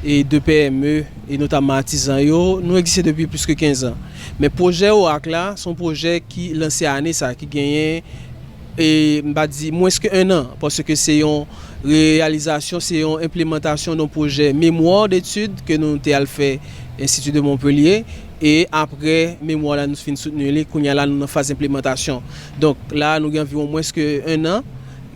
et de PME et notamment artisans, nous existons depuis plus que 15 ans. Mais le projet OAC là, son projet qui lancé à l'année, qui gagne et moins qu'un an parce que c'est une réalisation, c'est une implémentation d'un projet mémoire d'études que nous avons fait Institut de Montpellier. Et après, mémoire là, nous finissons soutenir, nous avons une phase d'implémentation. Donc là, nous avons environ moins qu'un an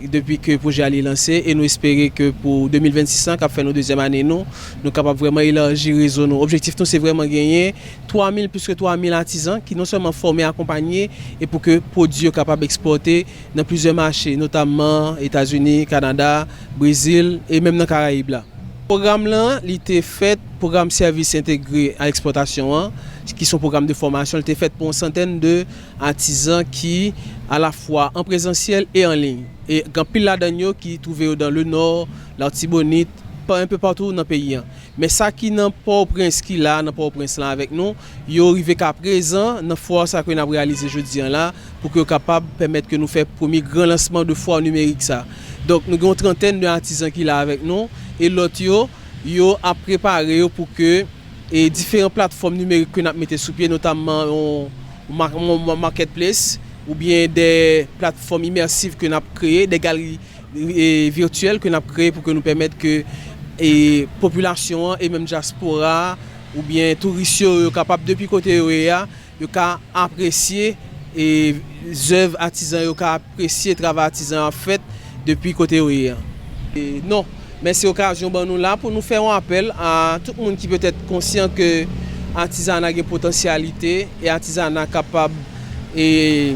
depuis que le projet a été lancé et nous espérons que pour 2026, qui a fait nos deuxième année, nous sommes capables vraiment élargir le réseau. L'objectif, c'est vraiment gagner plus que 3000 artisans qui non seulement formés, accompagnés et pour que les produits soient capables d'exporter dans plusieurs marchés, notamment États-Unis, Canada, Brésil et même dans les Caraïbes. Le programme là, il était fait programme service intégré à l'exportation, qui sont programmes de formation, il était fait pour une centaine d'artisans qui à la fois en présentiel et en ligne. Et quand pile là-dedans qui trouvait dans le nord, l'Artibonite, un peu partout dans le pays. Mais ça qui n'a pas au prince qui là, n'a pas au prince là avec nous, il arrivé qu'à présent, dans fois ça qu'on a réalisé aujourd'hui là pour que capable permettre que nous fassions le premier grand lancement de foire numérique ça. Donc nous avons une trentaine d'artisans qui là avec nous et l'autre yo a préparé pour que et différentes plateformes numériques que nous avons mis sous pied, notamment au marketplace ou bien des plateformes immersives que nous avons créées, des galeries virtuelles que nous avons créées pour que nous permettre que la population et même diaspora ou bien touristes soient capables depuis côté de apprécier et les œuvres artisans, apprécier le travail artisan en fait depuis côté non, mais c'est l'occasion pour nous là pour nous faire un appel à tout le monde qui peut être conscient que l'artisanat a une potentialité et l'artisanat est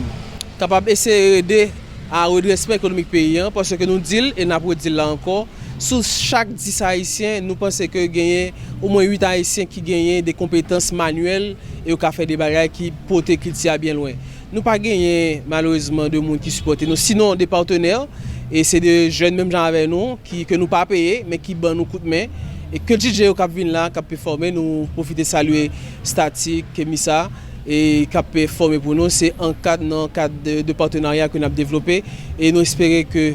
capable d'essayer d'aider à redressement économique paysan parce que nous disons et nous avons dit là encore sur chaque 10 haïtiens nous pensons que gagne au moins 8 haïtiens qui gagnent des compétences manuelles et qui fait des bagages qui portent culture bien loin. Nous pas gagné malheureusement de monde qui supportent nous sinon des partenaires et c'est des jeunes même gens avec nous que nous pas payés mais qui ban nous coup de main et que DJ au cap vinn là cap performer nous profiter saluer Statique Missa et cap performer pour nous c'est en cadre de partenariat que nous avons développé et nous espérer que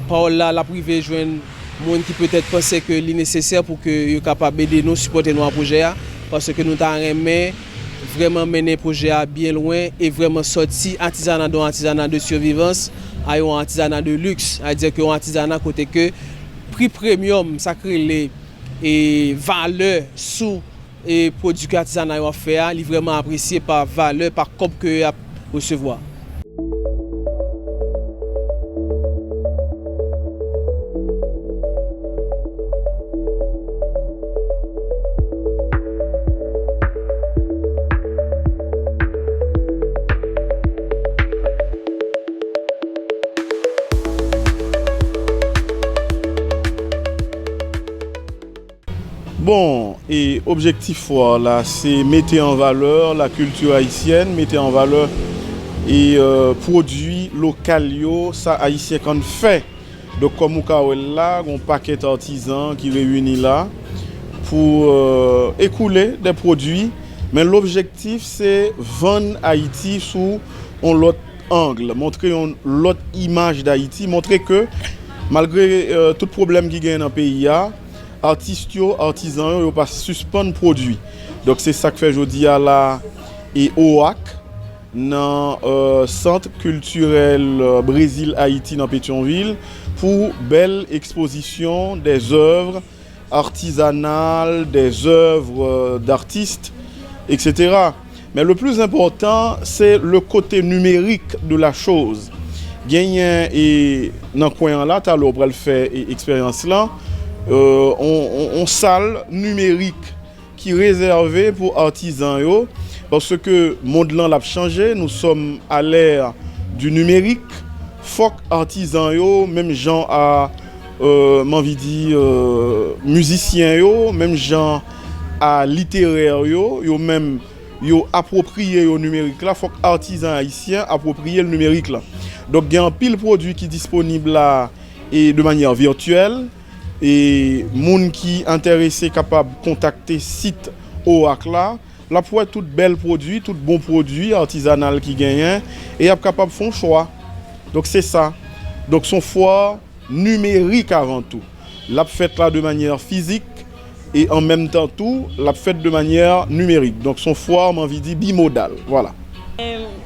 par là la privée joindre monde qui peut-être penser que c'est nécessaire pour que soient capable d'aider nous supporter nos projets parce que nous avons vraiment mener projet à bien loin et vraiment sortir artisanat de survivance à un artisanat de luxe, c'est-à-dire que un artisanat côté que prix premium ça crée les et valeur sous et produits que l'artisanat a fait, est vraiment apprécié par valeur par cob que a recevoir. Bon, et objectif fort là, c'est mettre en valeur la culture haïtienne, mettre en valeur et produits locaux, ça haïtien qu'on fait. Donc comme vous là, un paquet d'artisans qui réunit là pour écouler des produits, mais l'objectif c'est vendre Haïti sous un autre angle, montrer une autre image d'Haïti, montrer que malgré tout problème qui gagne dans le pays, artistes, artisans, ils ne pas suspendre produits. Donc c'est ça que fait aujourd'hui à la et OAC dans le centre culturel Brésil-Haïti dans Pétionville pour belle exposition des œuvres artisanales, des œuvres d'artistes, etc. Mais le plus important, c'est le côté numérique de la chose. Gagné et dans le coin là, tu as le fait expérience là. On salle numérique qui est réservée pour artisans parce que le monde l'a changé, nous sommes à l'ère du numérique. Faut que artisans même gens à m'envie dire musiciens même gens à littéraires même approprié au numérique là, faut que artisans haïtiens approprier le numérique là. Donc il y a un pile produit qui est disponible là et de manière virtuelle. Et moun qui intéressé capable de contacter site OAC là pour tout bel produit, tout bon produit artisanal qui gagne et est capable de faire un choix. Donc c'est ça. Donc son foire numérique avant tout. L'a fait là de manière physique et en même temps tout l'a fait de manière numérique. Donc son foire m'envie dire bimodal. Voilà.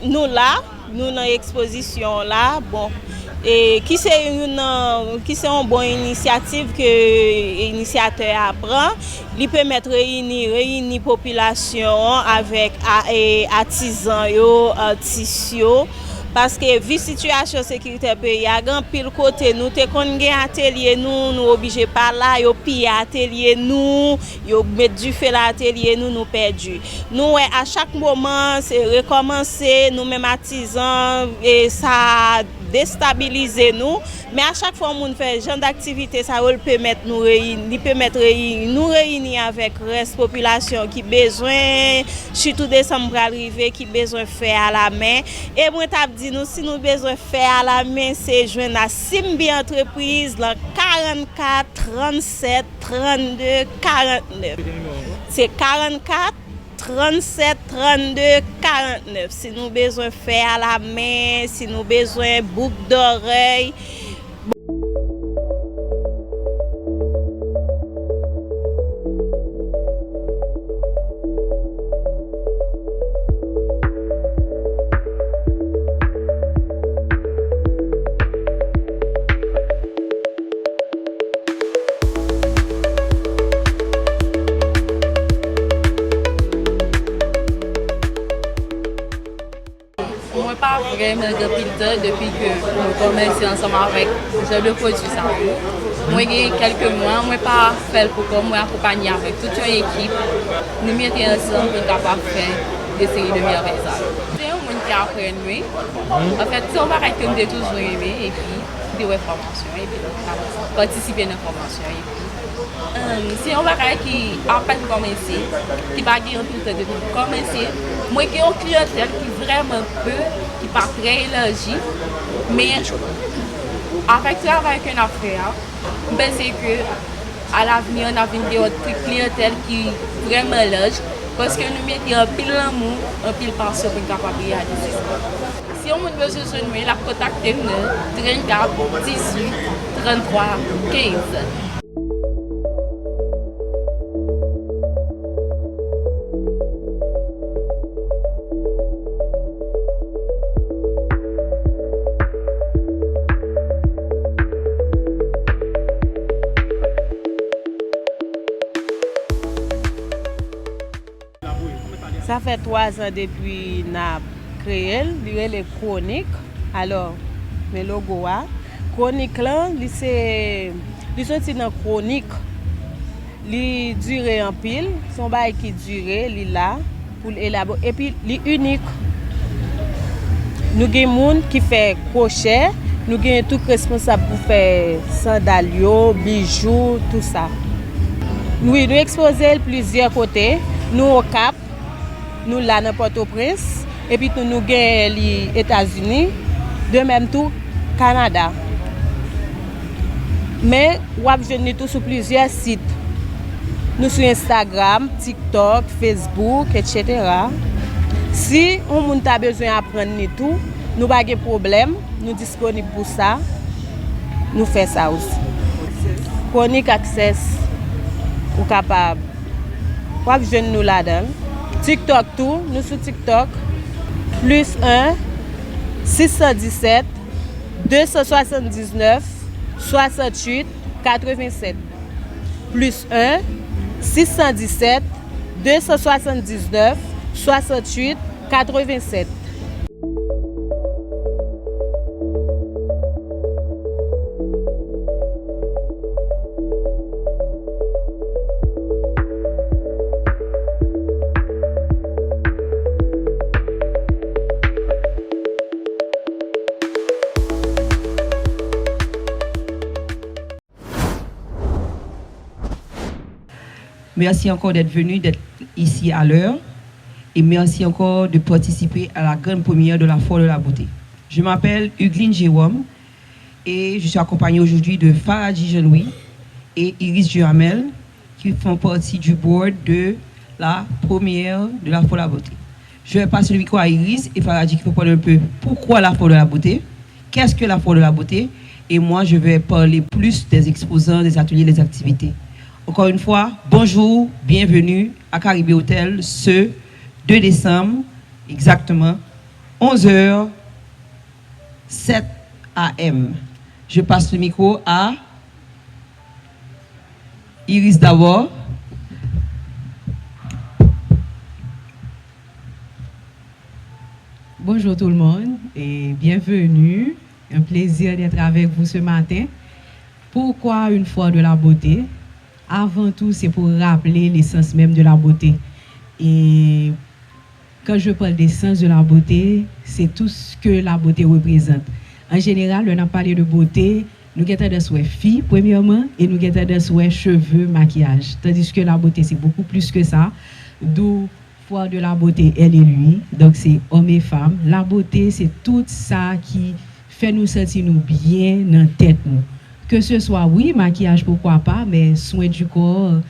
Nous là, nous dans l'exposition là, bon. Et qui c'est une bonne initiative que l'initiateur apprend, il peut mettre réunir population avec artisans artistes parce que vu situation sécurité pays a grand pile côté nous te kon gen atelier nous obligé par là yo piller atelier nous yo mettre du feu l'atelier nous perdu nous à chaque moment c'est recommencer nous même artisans et ça déstabiliser nous mais à chaque fois on fait genre d'activité ça peut permettre nous réunir avec reste population qui besoin surtout décembre arrivé qui besoin faire à la main et moi t'a dit nous si nous besoin faire à la main c'est joindre à Simbi entreprise là 44 37 32 49 c'est 44 37 32 49 si nous besoin faire à la main si nous besoin boucle d'oreille. pas vraiment de filtre depuis que nous commençons ensemble avec le produit ça. Moi, il y a quelques mois, moi pas fait pour comme moi accompagner avec toute une équipe. Nous mettons ensemble pour capable faire des séries de merveilles. C'est un monde qui apprend nous. En fait, c'est un bagage que nous avons toujours aimé et puis des formations et puis participer à la formation. C'est un bagage qui a peine commencé, qui va gagner un peu de temps depuis commencer. Moi, j'ai une clientèle qui vraiment peu, qui n'est pas très élargie, mais avec le travail qu'on a fait, ben c'est que à l'avenir, on a une autre clientèle qui est vraiment large, parce que nous mettons un pile d'amour, un pile de passion pour être capable de réaliser ça. Si on veut se soutenir, la contacter nous 34 18 33 15. Ça fait 3 ans depuis que nous avons créé les chroniques. Alors, mes logos, chronique là, c'est une chronique. Il dure en pile, son bail qui dure, il là pour élaborer. Et puis, il est unique. Nous avons des gens qui font crochet, nous avons tout responsable pour faire sandalios, bijoux, tout ça. Nous exposons plusieurs côtés. Nous au Cap. Nous là dans Port-au-Prince et puis nous avons les États-Unis, de même tout Canada. Mais nous avons tout sur plusieurs sites. Nous sur Instagram, TikTok, Facebook, etc. Si on a besoin d'apprendre tout, nous n'avons pas de problème, nous sommes disponibles pour ça. Nous faisons ça aussi. Chronique Access, nous sommes capables. Nous avons nous là-dedans. TikTok tout, nous sur TikTok, plus 1 617 279 68 87. Plus 1 617 279 68 87. Merci encore d'être venu, d'être ici à l'heure. Et merci encore de participer à la grande première de la Foire de la Beauté. Je m'appelle Hugueline Jérôme et je suis accompagnée aujourd'hui de Faradji Jean-Louis et Iris Duhamel qui font partie du board de la première de la Foire de la Beauté. Je vais passer le micro à Iris et Faradji qui vont parler un peu pourquoi la Foire de la Beauté, qu'est-ce que la Foire de la Beauté, et moi je vais parler plus des exposants, des ateliers, des activités. Encore une fois, bonjour, bienvenue à Caribé Hotel ce 2 décembre, exactement 11h07 AM. Je passe le micro à Iris d'abord. Bonjour tout le monde et bienvenue. Un plaisir d'être avec vous ce matin. Pourquoi une Foire de la beauté? Avant tout, c'est pour rappeler l'essence même de la beauté. Et quand je parle d'essence de la beauté, c'est tout ce que la beauté représente. En général, on a parlé de beauté, nous avons des souhaits filles, premièrement, et nous avons des souhaits cheveux, maquillage. Tandis que la beauté, c'est beaucoup plus que ça. D'où Foire de la beauté, elle et lui. Donc, c'est hommes et femmes. La beauté, c'est tout ça qui fait nous sentir nous bien dans la tête. Nous. Que ce soit, oui, maquillage, pourquoi pas, mais soins du corps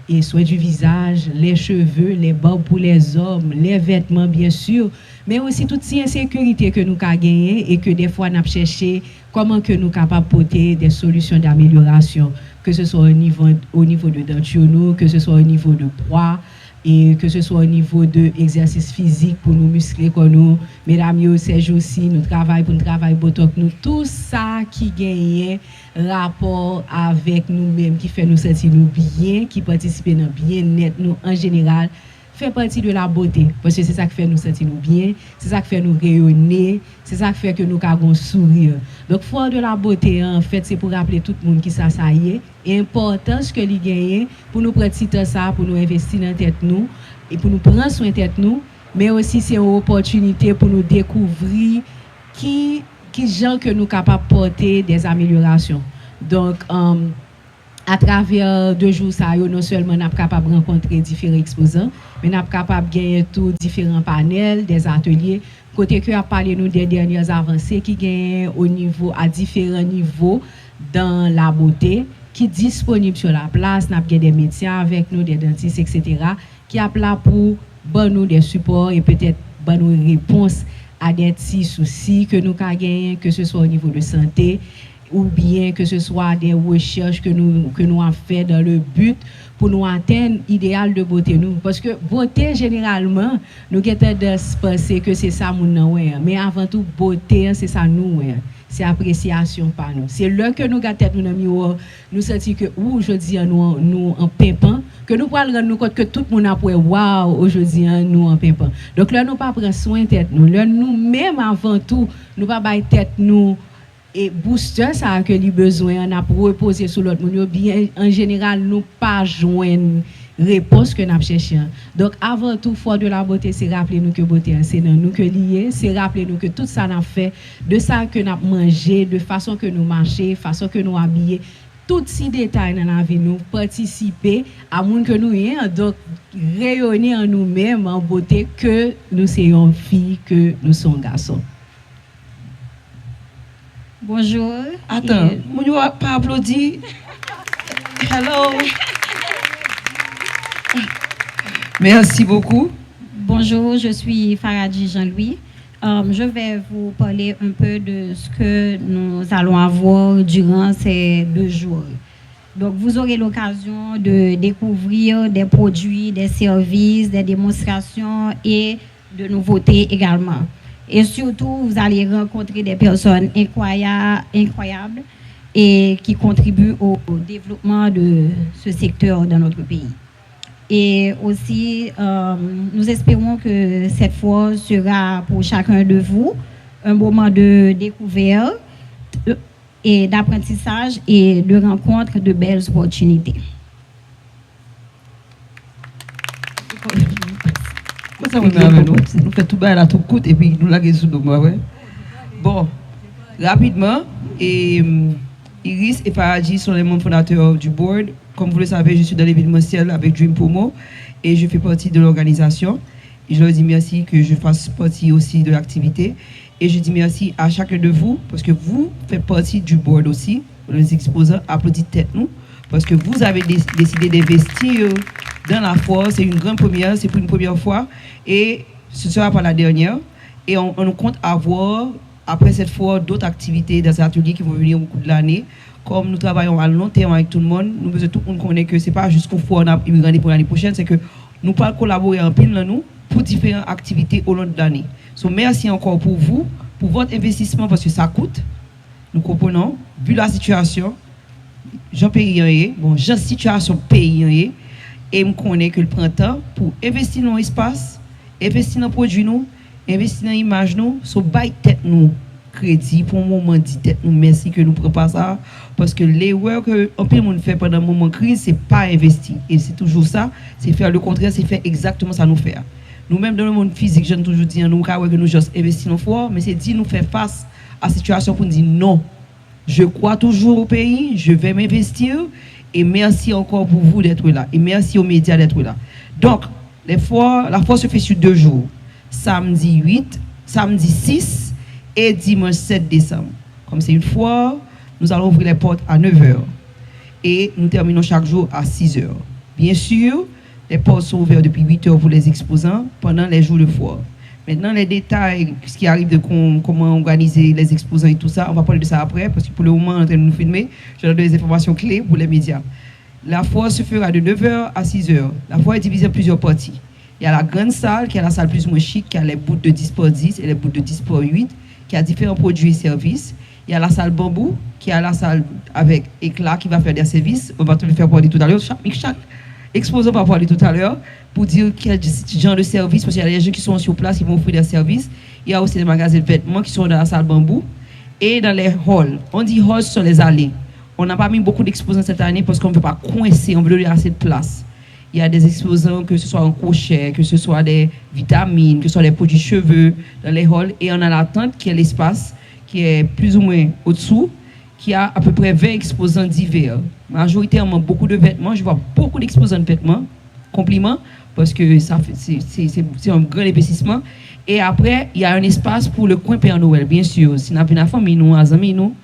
et soins du visage, les cheveux, les barbes pour les hommes, les vêtements, bien sûr, mais aussi toutes ces insécurités que nous avons gagnées et que des fois, nous avons cherché comment que nous sommes capables de porter des solutions d'amélioration, que ce soit au niveau de denture, que ce soit au niveau de poids, et que ce soit au niveau de exercice physique pour nous muscler comme nous, mesdames, ces jours-ci, nous travaillons pour nous travailler botox, nous, tout ça qui gagne rapport avec nous-mêmes, qui fait nous sentir nous bien, qui participe dans bien-être nous en général, fait partie de la beauté. Parce que c'est ça qui fait nous sentir nous bien, c'est ça qui fait nous rayonner, c'est ça qui fait que nous avons sourire. Donc, foire de la beauté, en fait, c'est pour rappeler tout le monde qui ça y est, et l'importance que l'y gagne pour nous prendre ça, pour nous investir dans la tête nous, et pour nous prendre soin de tête nous, mais aussi c'est une opportunité pour nous découvrir qui gens que nous capables de porter des améliorations. Donc, à travers 2 jours, ça, non seulement nous sommes capables de rencontrer différents exposants, mais nous sommes capables de gagner tous différents panels, des ateliers, côté que a parlé nous des dernières avancées qui gagnent à différents niveaux dans la beauté, qui sont disponibles sur la place. Nous avons des médecins avec nous, des dentistes, etc., qui sont là pour nous des supports et peut-être nous réponses à des petits soucis que nous avons gagnés, que ce soit au niveau de santé, ou bien que ce soit des recherches que nous avons fait dans le but pour nous atteindre l'idéal de beauté nous. Parce que beauté, généralement, nous avons de penser que c'est ça nous, mais avant tout, beauté, c'est ça nous. C'est appréciation par nous. C'est là que nous avons tête nous nous sentons que aujourd'hui nous en pimpant, que nous pouvons rendre nous compte que tout le monde a pour wow aujourd'hui nous en pimpant. Donc là nous pas prendre soin de tête nous. Là nous même avant tout, nous pas bailler tête nous et booster ça que les besoins on a pour reposer sur l'autre monde. Bien en général nous pas joindre réponse que nous cherchons. Donc avant tout, foire de la beauté, c'est rappeler nous que beauté c'est dans nous que lié, c'est rappeler nous que tout ça n'a fait, de ça que nous mangé, de façon que nous marcher, façon que nous habiller, tous ces détails dans la vie nous participer à monde que nous y donc rayonner en nous-mêmes en beauté que nous soyons filles, que nous sommes garçons. Bonjour. Attends, je ne vais pas applaudir. Hello. Merci beaucoup. Bonjour, je suis Faradji Jean-Louis. Je vais vous parler un peu de ce que nous allons avoir durant ces 2 jours. Donc, vous aurez l'occasion de découvrir des produits, des services, des démonstrations et de nouveautés également. Et surtout, vous allez rencontrer des personnes incroyables et qui contribuent au développement de ce secteur dans notre pays. Et aussi, nous espérons que cette fois sera pour chacun de vous un moment de découverte et d'apprentissage et de rencontre de belles opportunités. Ça vous avec nous? Nous faisons tout bas à tout coûte et puis nous laguons sous nous. Bon, rapidement, Iris et Faradji sont les membres fondateurs du board. Comme vous le savez, je suis dans l'événementiel avec Dream Promo et je fais partie de l'organisation. Et je leur dis merci que je fasse partie aussi de l'activité. Et je dis merci à chacun de vous parce que vous faites partie du board aussi. Les exposants applaudissent tête nous parce que vous avez décidé d'investir dans la foire. C'est une grande première, c'est pour une première fois et ce ne sera pas la dernière. Et on compte avoir, après cette foire, d'autres activités dans ces ateliers qui vont venir au cours de l'année. Comme nous travaillons à long terme avec tout le monde, nous besoin tout le monde connaît que ce n'est pas juste qu'on faut immigré pour l'année prochaine, c'est que nous pouvons collaborer en pile dans nous pour différentes activités au long de l'année. Donc merci encore pour vous, pour votre investissement parce que ça coûte. Nous comprenons, vu la situation, j'en paye rien, bon, j'en situation paye rien, et je connais que le printemps pour investir dans l'espace, investir dans les produits nous, investir dans l'image nous, so bail tête nous. Crédit pour un moment dit nous merci que nous prenons pas ça parce que l'erreur que un peu monde fait pendant un moment crise c'est pas investir et c'est toujours ça c'est faire le contraire c'est faire exactement ça nous faire nous-mêmes dans le monde physique j'aime toujours dire nous que nous juste investir fort mais c'est dit nous faire face à la situation pour nous dire non je crois toujours au pays je vais m'investir et merci encore pour vous d'être là et merci aux médias d'être là donc la foire se fait sur 2 jours samedi 8 samedi 6 et dimanche 7 décembre. Comme c'est une foire, nous allons ouvrir les portes à 9h et nous terminons chaque jour à 6h. Bien sûr, les portes sont ouvertes depuis 8h pour les exposants pendant les jours de foire. Maintenant, les détails, ce qui arrive de comment organiser les exposants et tout ça, on va parler de ça après parce que pour le moment, on est en train de nous filmer. Je donne des informations clés pour les médias. La foire se fera de 9h à 6h. La foire est divisée en plusieurs parties. Il y a la grande salle, qui est la salle plus ou moins chic, qui a les bouts de 10x10 et les bouts de 10x8. Qui a différents produits et services. Il y a la salle bambou, qui a la salle avec éclat, qui va faire des services. On va te le faire parler tout à l'heure. exposant par parler tout à l'heure pour dire quel genre de service, parce qu'il y a des gens qui sont sur place qui vont offrir des services. Il y a aussi des magasins de vêtements qui sont dans la salle bambou et dans les halls. On dit halls sur les allées. On n'a pas mis beaucoup d'exposants cette année parce qu'on ne veut pas coincer, on veut donner assez de place. Il y a des exposants, que ce soit en crochet, que ce soit des vitamines, que ce soit des produits cheveux dans les halls. Et on a l'attente qui est l'espace qui est plus ou moins au-dessous, qui a à peu près 20 exposants divers. Majoritairement, beaucoup de vêtements. Je vois beaucoup d'exposants de vêtements. Compliments, parce que c'est un grand investissement. Et après, il y a un espace pour le coin Père Noël, bien sûr. Si nous avons une famille, nous avons amis, nous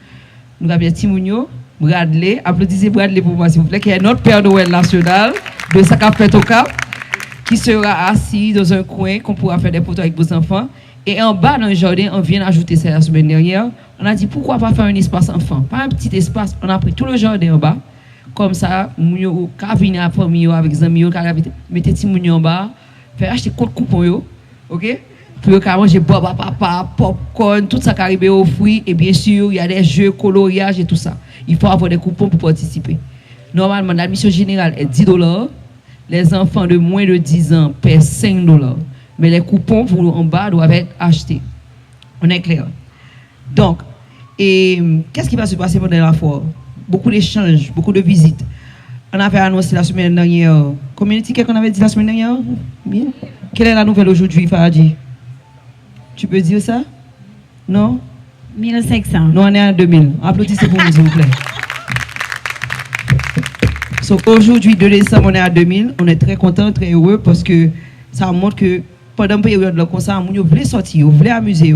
avons Timounio, Bradley. Applaudissez Bradley pour moi, s'il vous plaît, qui est notre Père Noël national de Sacapet au Cap, qui sera assis dans un coin, qu'on pourra faire des photos avec vos enfants. Et en bas, dans le jardin, on vient d'ajouter ça la semaine dernière. On a dit pourquoi pas faire un espace enfant. Pas un petit espace, on a pris tout le jardin en bas. Comme ça, nous avons venir à la famille avec les amis, mettez petit mounio en bas, faire acheter côte coupon, ok? Puis on manger boba papa, popcorn, tout ça qui arrive aux fruits. Et bien sûr, il y a des jeux, coloriage et tout ça. Il faut avoir des coupons pour participer. Normalement, l'admission générale est $10. Les enfants de moins de 10 ans paient $5. Mais les coupons pour en bas doivent être achetés. On est clair. Donc, qu'est-ce qui va se passer pendant la foire? Beaucoup d'échanges, beaucoup de visites. On avait annoncé la semaine dernière. Combien de tickets qu'on avait dit la semaine dernière? Bien. Quelle est la nouvelle aujourd'hui, Faradi? Tu peux dire ça? Non? 1500. Nous, on est à 2000. Applaudissez pour nous, s'il vous plaît. Aujourd'hui, 2 décembre, on est à 2000. On est très contents, très heureux parce que ça montre que pendant une période comme ça, on voulait sortir, on voulait amuser.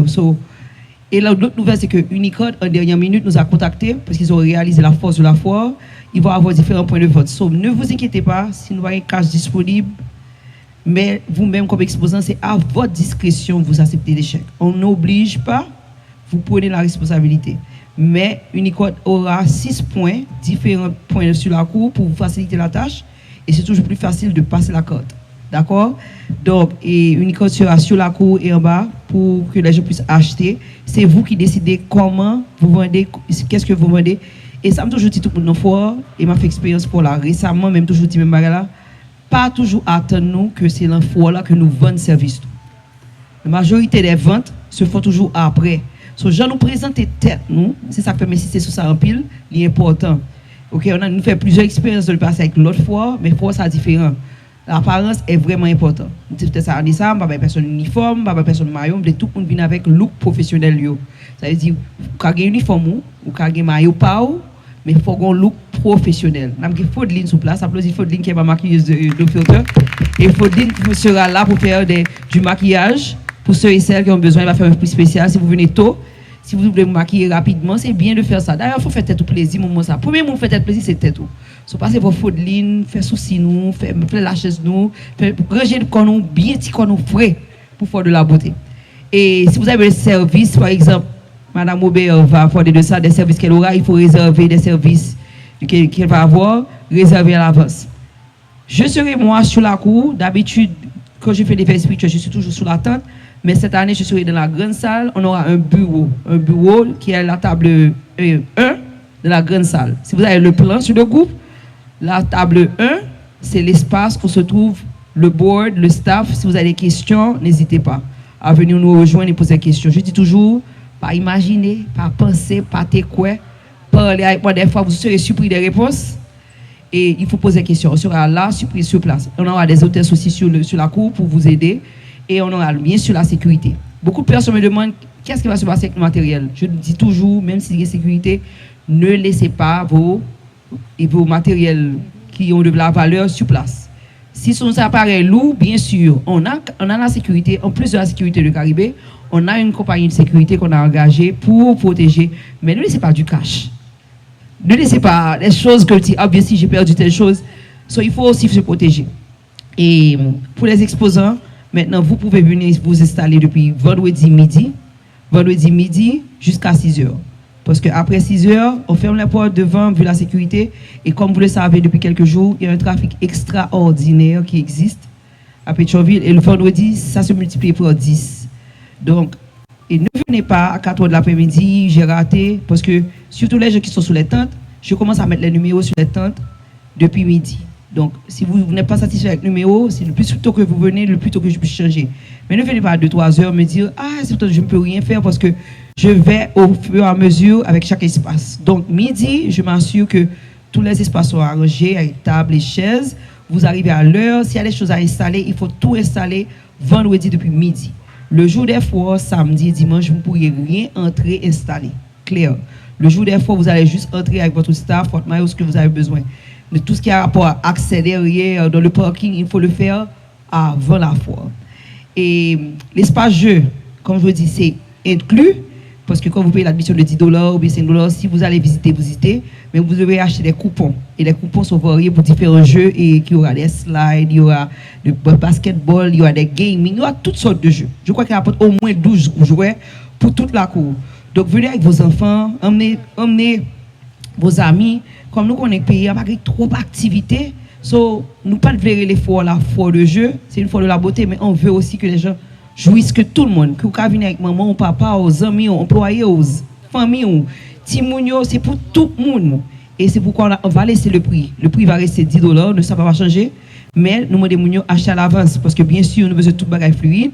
Et l'autre nouvelle, c'est que Unicode, en dernière minute, nous a contactés parce qu'ils ont réalisé la force de la foire. Ils vont avoir différents points de vote. Ne vous inquiétez pas, si nous avons une cash disponible, mais vous-même, comme exposant, c'est à votre discrétion vous acceptez l'échec. On n'oblige pas, vous prenez la responsabilité. Mais Unicode aura 6 points, différents points sur la cour pour vous faciliter la tâche. Et c'est toujours plus facile de passer la corde. D'accord? Donc, Unicode sera sur la cour et en bas pour que les gens puissent acheter. C'est vous qui décidez comment vous vendez, qu'est-ce que vous vendez. Et ça m'a toujours dit tout le monde fois, et m'a fait expérience pour là. Récemment, même toujours dit même là, pas toujours attendre nous que c'est l'info là que nous vendons service. La majorité des ventes se font toujours après. So, je nous présente tête nous, c'est ça qui permet d'insister sur ça en pile, l'important. OK, nous fait plusieurs expériences de le passer avec l'autre fois, mais fois ça différent. L'apparence est vraiment importante. Peut-être ça dit ça, pas personne uniforme, pas personne maillot, mais tout le monde vient avec look professionnel yo. Ça veut dire quand un uniforme ou quand un maillot pas mais faut un look professionnel. N'a que Faudeline sur place, applaudissez Faudeline qui est ma maquilleuse de filtre et Faudeline sera là pour faire du maquillage pour ceux et celles qui ont besoin, il va faire un prix spécial si vous venez tôt. Si vous voulez vous maquiller rapidement, c'est bien de faire ça. D'ailleurs, il faut faire tête au plaisir, moment ça. Premier moment faire tête plaisir, c'est tête tout. So passez vos Faudeline, faire souci nous, faire la chaise nous, faire ranger le corps nous bien petit corps nous frais pour faire de la beauté. Et si vous avez des services, par exemple, Madame Aubert va parler de ça, des services qu'elle aura, il faut réserver des services qu'elle va avoir, réserver à l'avance. Je serai moi sur la cour, d'habitude, quand je fais des fêtes spirituelles, je suis toujours sous la tente. Mais cette année, je serai dans la grande salle. On aura un bureau qui est la table 1 de la grande salle. Si vous avez le plan sur le groupe, la table 1, c'est l'espace où se trouve le board, le staff. Si vous avez des questions, n'hésitez pas à venir nous rejoindre et poser des questions. Je dis toujours, pas imaginer, pas penser, pas t'écouer. Parler avec moi des fois, vous serez surpris des réponses. Et il faut poser des questions. On sera là, surpris sur place. On aura des hôtesses aussi sur la cour pour vous aider. Et on aura bien sûr la sécurité. Beaucoup de personnes me demandent qu'est-ce qui va se passer avec le matériel. Je dis toujours, même s'il y a sécurité, ne laissez pas vos matériels qui ont de la valeur sur place. Si ce sont des appareils lourds, bien sûr, on a la sécurité. En plus de la sécurité de Caribé, on a une compagnie de sécurité qu'on a engagée pour protéger. Mais ne laissez pas du cash. Ne laissez pas des choses que tu dis, si j'ai perdu telle chose. Il faut aussi se protéger. Et pour les exposants, maintenant, vous pouvez venir vous installer depuis vendredi midi jusqu'à 6 heures. Parce qu'après 6 heures, on ferme la porte devant, vu la sécurité. Et comme vous le savez depuis quelques jours, il y a un trafic extraordinaire qui existe à Pétionville. Et le vendredi, ça se multiplie par 10. Donc, et ne venez pas à 4 heures de l'après-midi, j'ai raté. Parce que surtout les gens qui sont sous les tentes, je commence à mettre les numéros sur les tentes depuis midi. Donc, si vous n'êtes pas satisfait avec le numéro, c'est le plus tôt que vous venez, le plus tôt que je puisse changer. Mais ne venez pas à 2-3 heures me dire, ah, c'est peut-être que je ne peux rien faire parce que je vais au fur et à mesure avec chaque espace. Donc, midi, je m'assure que tous les espaces sont arrangés avec table et chaises. Vous arrivez à l'heure. S'il y a des choses à installer, il faut tout installer vendredi depuis midi. Le jour des fois, samedi et dimanche, vous ne pourriez rien entrer, installer. Clair. Le jour des fois, vous allez juste entrer avec votre staff, votre maillot, ce que vous avez besoin. De tout ce qui a rapport à accès derrière, dans le parking, il faut le faire avant la foire. Et l'espace jeu, comme je vous dis, c'est inclus, parce que quand vous payez l'admission de $10 ou bien $5, si vous allez visiter, mais vous devez acheter des coupons. Et les coupons sont variés pour différents jeux, et qu'il y aura des slides, il y aura le basketball, il y aura des gaming, il y aura toutes sortes de jeux. Je crois qu'il y a au moins 12 jouets pour toute la cour. Donc venez avec vos enfants, emmenez vos amis. Comme nous connaissons le pays, il y a trop d'activités. So, nous ne voulons pas l'effort, la foire de jeu, c'est une foire de la beauté, mais on veut aussi que les gens jouissent, que tout le monde, que vous venez avec maman, ou papa, aux amis, aux employés, aux familles, aux timounios, c'est pour tout le monde. Et c'est pourquoi on va laisser le prix. Le prix va rester $10, ça ne va pas changer, mais nous demandons acheter à l'avance, parce que bien sûr, nous besoin de tout bagage fluide.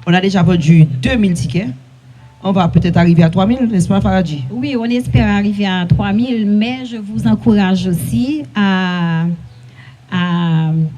On a déjà vendu 2000 tickets. On va peut-être arriver à 3000, n'est-ce pas, Faradji? Oui, on espère arriver à 3000, mais je vous encourage aussi à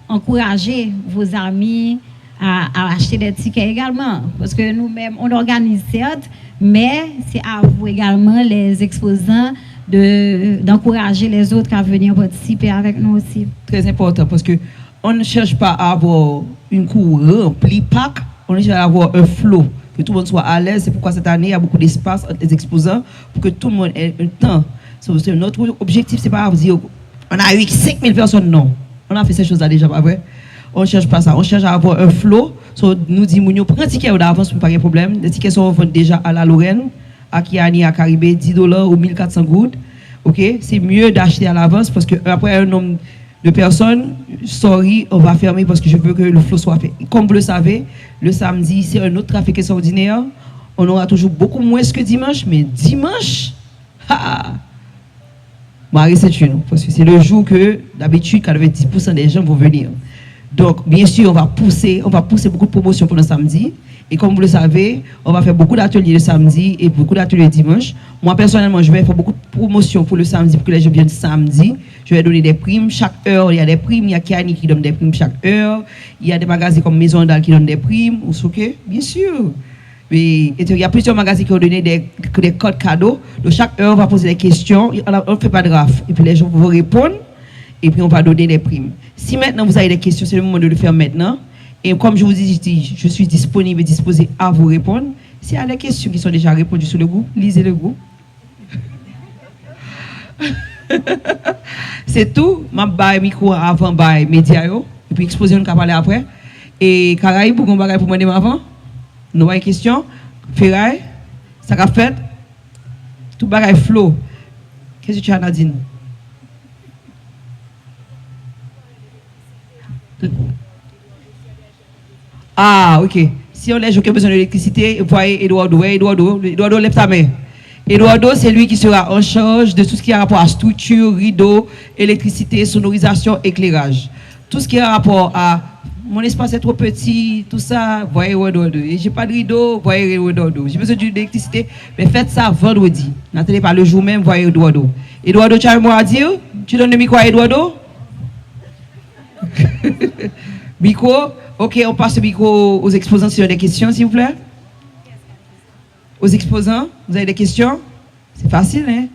encourager vos amis à acheter des tickets également. Parce que nous-mêmes, on organise certes, mais c'est à vous également, les exposants, d'encourager les autres à venir participer avec nous aussi. Très important, parce qu'on ne cherche pas à avoir une cour remplie, pack, on cherche à avoir un flow. Que tout le monde soit à l'aise. C'est pourquoi cette année, il y a beaucoup d'espace entre les exposants pour que tout le monde ait un temps. Notre objectif, c'est pas de dire on a eu 5000 personnes, non. On a fait ces choses-là déjà, pas vrai? On ne cherche pas ça. On cherche à avoir un flow. Nous disons, prends un ticket d'avance pour pas de problème. Les tickets sont vendus déjà à la Lorraine, à Kiani, à Caribé, $10 ou 1400 gouttes. Ok? C'est mieux d'acheter à l'avance parce qu'après un nombre de personnes, sorry, on va fermer parce que je veux que le flow soit fait. Comme vous le savez, le samedi, c'est un autre trafic extraordinaire. On aura toujours beaucoup moins que dimanche, mais dimanche, c'est une, parce que c'est le jour que d'habitude, 90% des gens vont venir. Donc, bien sûr, on va pousser beaucoup de promotions pour le samedi. Et comme vous le savez, on va faire beaucoup d'ateliers le samedi et beaucoup d'ateliers le dimanche. Moi, personnellement, je vais faire beaucoup de promotions pour le samedi, pour que les gens viennent samedi. Je vais donner des primes. Chaque heure, il y a des primes. Il y a Kiani qui donne des primes chaque heure. Il y a des magasins comme Maison d'Al qui donnent des primes. Ou Souké, bien sûr. Mais il y a plusieurs magasins qui ont donné des codes cadeaux. Donc, chaque heure, on va poser des questions. On ne fait pas de graphe. Et puis, les gens vont répondre. Et puis, on va donner des primes. Si maintenant, vous avez des questions, c'est le moment de le faire maintenant. Et comme je vous dis, je suis disponible et disposé à vous répondre. S'il y a des questions qui sont déjà répondues sur le groupe, lisez le groupe. C'est tout. Je vais micro avant les médias. Et puis exposer, on va parler après. Et Caraïbes, pour qu'on va pour moi avant. Nous avons une question. Ferraille, ça a fait. Tout bagaille flow. Qu'est-ce que tu as, Nadine? Ah, ok. Si on a des gens qui ont besoin d'électricité, vous voyez Eduardo, lève ta main. Eduardo, c'est lui qui sera en charge de tout ce qui a rapport à structure, rideau, électricité, sonorisation, éclairage. Tout ce qui a rapport à mon espace est trop petit, tout ça, voyez Eduardo. Et j'ai pas de rideau, voyez Eduardo. J'ai besoin d'électricité, mais faites ça vendredi. N'attendez pas le jour même, voyez Eduardo. Eduardo, tu as un mot à dire? Tu donnes le micro à Eduardo? Micro? Ok, on passe le micro aux exposants s'il y a des questions, s'il vous plaît. Aux exposants, vous avez des questions? C'est facile, hein?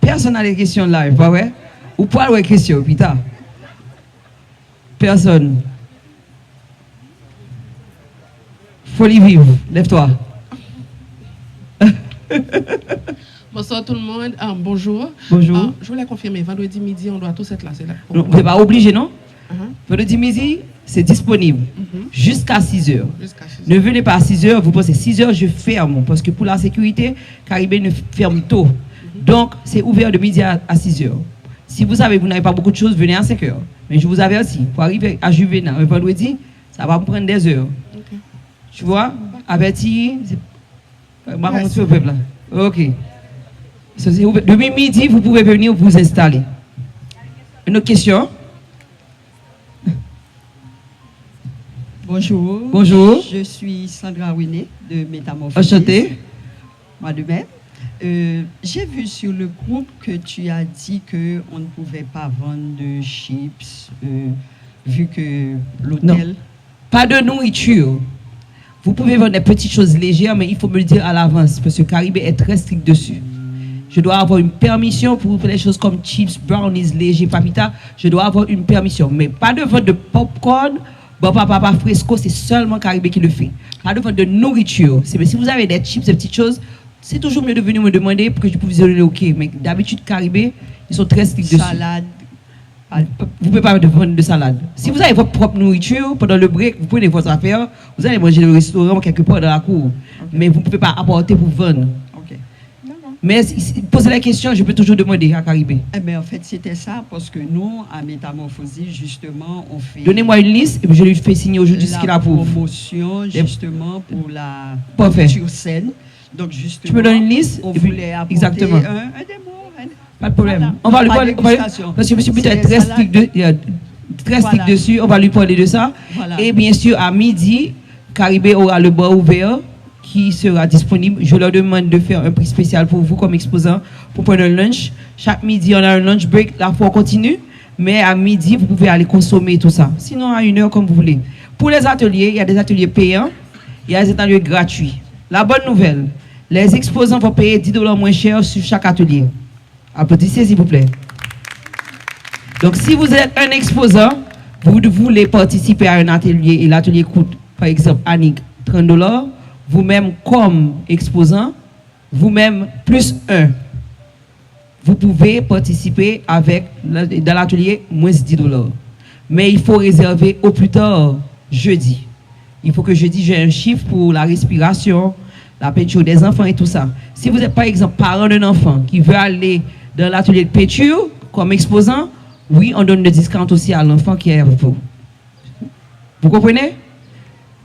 Personne n'a des questions live, pas vrai? Ou pas avoir des questions, putain? Personne. Folie vive, lève-toi. Bonsoir tout le monde. Bonjour. Bonjour. Je voulais confirmer, vendredi midi, on doit tous être là. Vous n'êtes pas obligé, non? Vendredi midi, c'est disponible jusqu'à 6h. Ne venez pas à 6h, vous pensez 6h, je ferme. Parce que pour la sécurité, Caribé ne ferme tôt. Donc, c'est ouvert de midi à 6h. Si vous savez, vous n'avez pas beaucoup de choses, venez à 5h. Mais je vous avertis, pour arriver à Juvénal un vendredi, ça va me prendre des heures. Tu vois? Averti, ok. Depuis midi, vous pouvez venir vous installer. Une autre question? Bonjour. Bonjour. Je suis Sandra Winé de Métamorphose. Enchantée. Moi de même. J'ai vu sur le groupe que tu as dit qu'on ne pouvait pas vendre de chips vu que l'hôtel... Pas de nourriture. Vous pouvez vendre des petites choses légères, mais il faut me le dire à l'avance parce que Caribé est très strict dessus. Je dois avoir une permission pour les choses comme chips, brownies, légers, papita. Je dois avoir une permission. Mais pas de vente de popcorn, papa fresco, c'est seulement Caribé qui le fait. Pas de vente de nourriture. Mais si vous avez des chips, des petites choses, c'est toujours mieux de venir me demander pour que je puisse vous donner OK. Mais d'habitude, Caribé, ils sont très stricts dessus. Salade. Vous ne pouvez pas vendre de salade. Si vous avez votre propre nourriture, pendant le break, vous prenez votre affaire, vous allez manger au restaurant quelque part dans la cour. Okay. Mais vous ne pouvez pas apporter pour vendre. Okay. Mais posez la question, je peux toujours demander à Caribé. Eh bien, en fait, c'était ça, parce que nous, à Métamorphose, justement, on fait... Donnez-moi une liste et puis je lui fais signer aujourd'hui ce qu'il approuve. La promotion, justement, pour la culture scène. Donc, justement, tu me donnes une liste on voulait apporter exactement. un démo. Pas de problème. Voilà. On va lui parler, parce que M. Peter est très strict dessus, on va lui parler de ça. Voilà. Et bien sûr, à midi, Caribé aura le bar ouvert qui sera disponible. Je leur demande de faire un prix spécial pour vous comme exposant pour prendre un lunch. Chaque midi, on a un lunch break. La fois continue, mais à midi, vous pouvez aller consommer tout ça. Sinon, à 1h, comme vous voulez. Pour les ateliers, il y a des ateliers payants, il y a des ateliers gratuits. La bonne nouvelle, les exposants vont payer $10 moins cher sur chaque atelier. Applaudissez, s'il vous plaît. Donc, si vous êtes un exposant, vous voulez participer à un atelier et l'atelier coûte, par exemple, Annick, $30, vous-même comme exposant, vous-même plus 1. Vous pouvez participer dans l'atelier moins $10. Mais il faut réserver au plus tard jeudi. Il faut que jeudi, j'ai un chiffre pour la respiration, la peinture des enfants et tout ça. Si vous êtes, par exemple, parent d'un enfant qui veut aller dans l'atelier de peinture, comme exposant, oui, on donne le discount aussi à l'enfant qui est avec vous. Vous comprenez?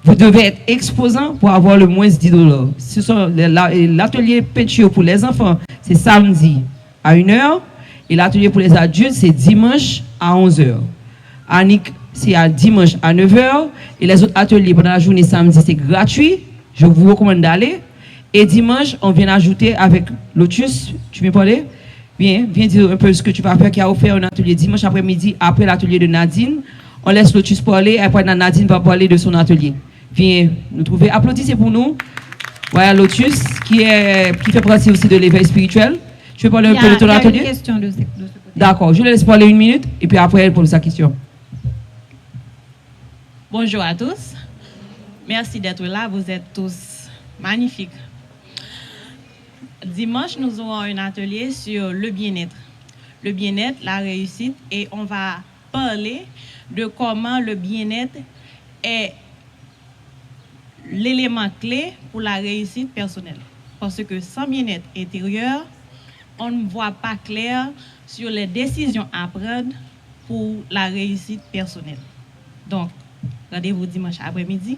Vous devez être exposant pour avoir le moins $10. Ce sont l'atelier peinture pour les enfants, c'est samedi à 1h, et l'atelier pour les adultes, c'est dimanche à 11h. Annick, c'est à dimanche à 9h, et les autres ateliers pendant la journée samedi, c'est gratuit. Je vous recommande d'aller. Et dimanche, on vient ajouter avec Lotus. Tu veux parler? Viens dire un peu ce que tu vas faire, qui a offert un atelier dimanche après-midi, après l'atelier de Nadine. On laisse Lotus parler, après Nadine va parler de son atelier. Viens nous trouver. Applaudissez pour nous. Voilà Lotus, qui fait partie aussi de l'éveil spirituel. Tu veux parler un peu de ton atelier? Il y a une question de ce côté. D'accord, je le laisse parler 1 minute, et puis après, elle pose sa question. Bonjour à tous. Merci d'être là, vous êtes tous magnifiques. Dimanche, nous aurons un atelier sur le bien-être. Le bien-être, la réussite, et on va parler de comment le bien-être est l'élément clé pour la réussite personnelle. Parce que sans bien-être intérieur, on ne voit pas clair sur les décisions à prendre pour la réussite personnelle. Donc, rendez-vous dimanche après-midi.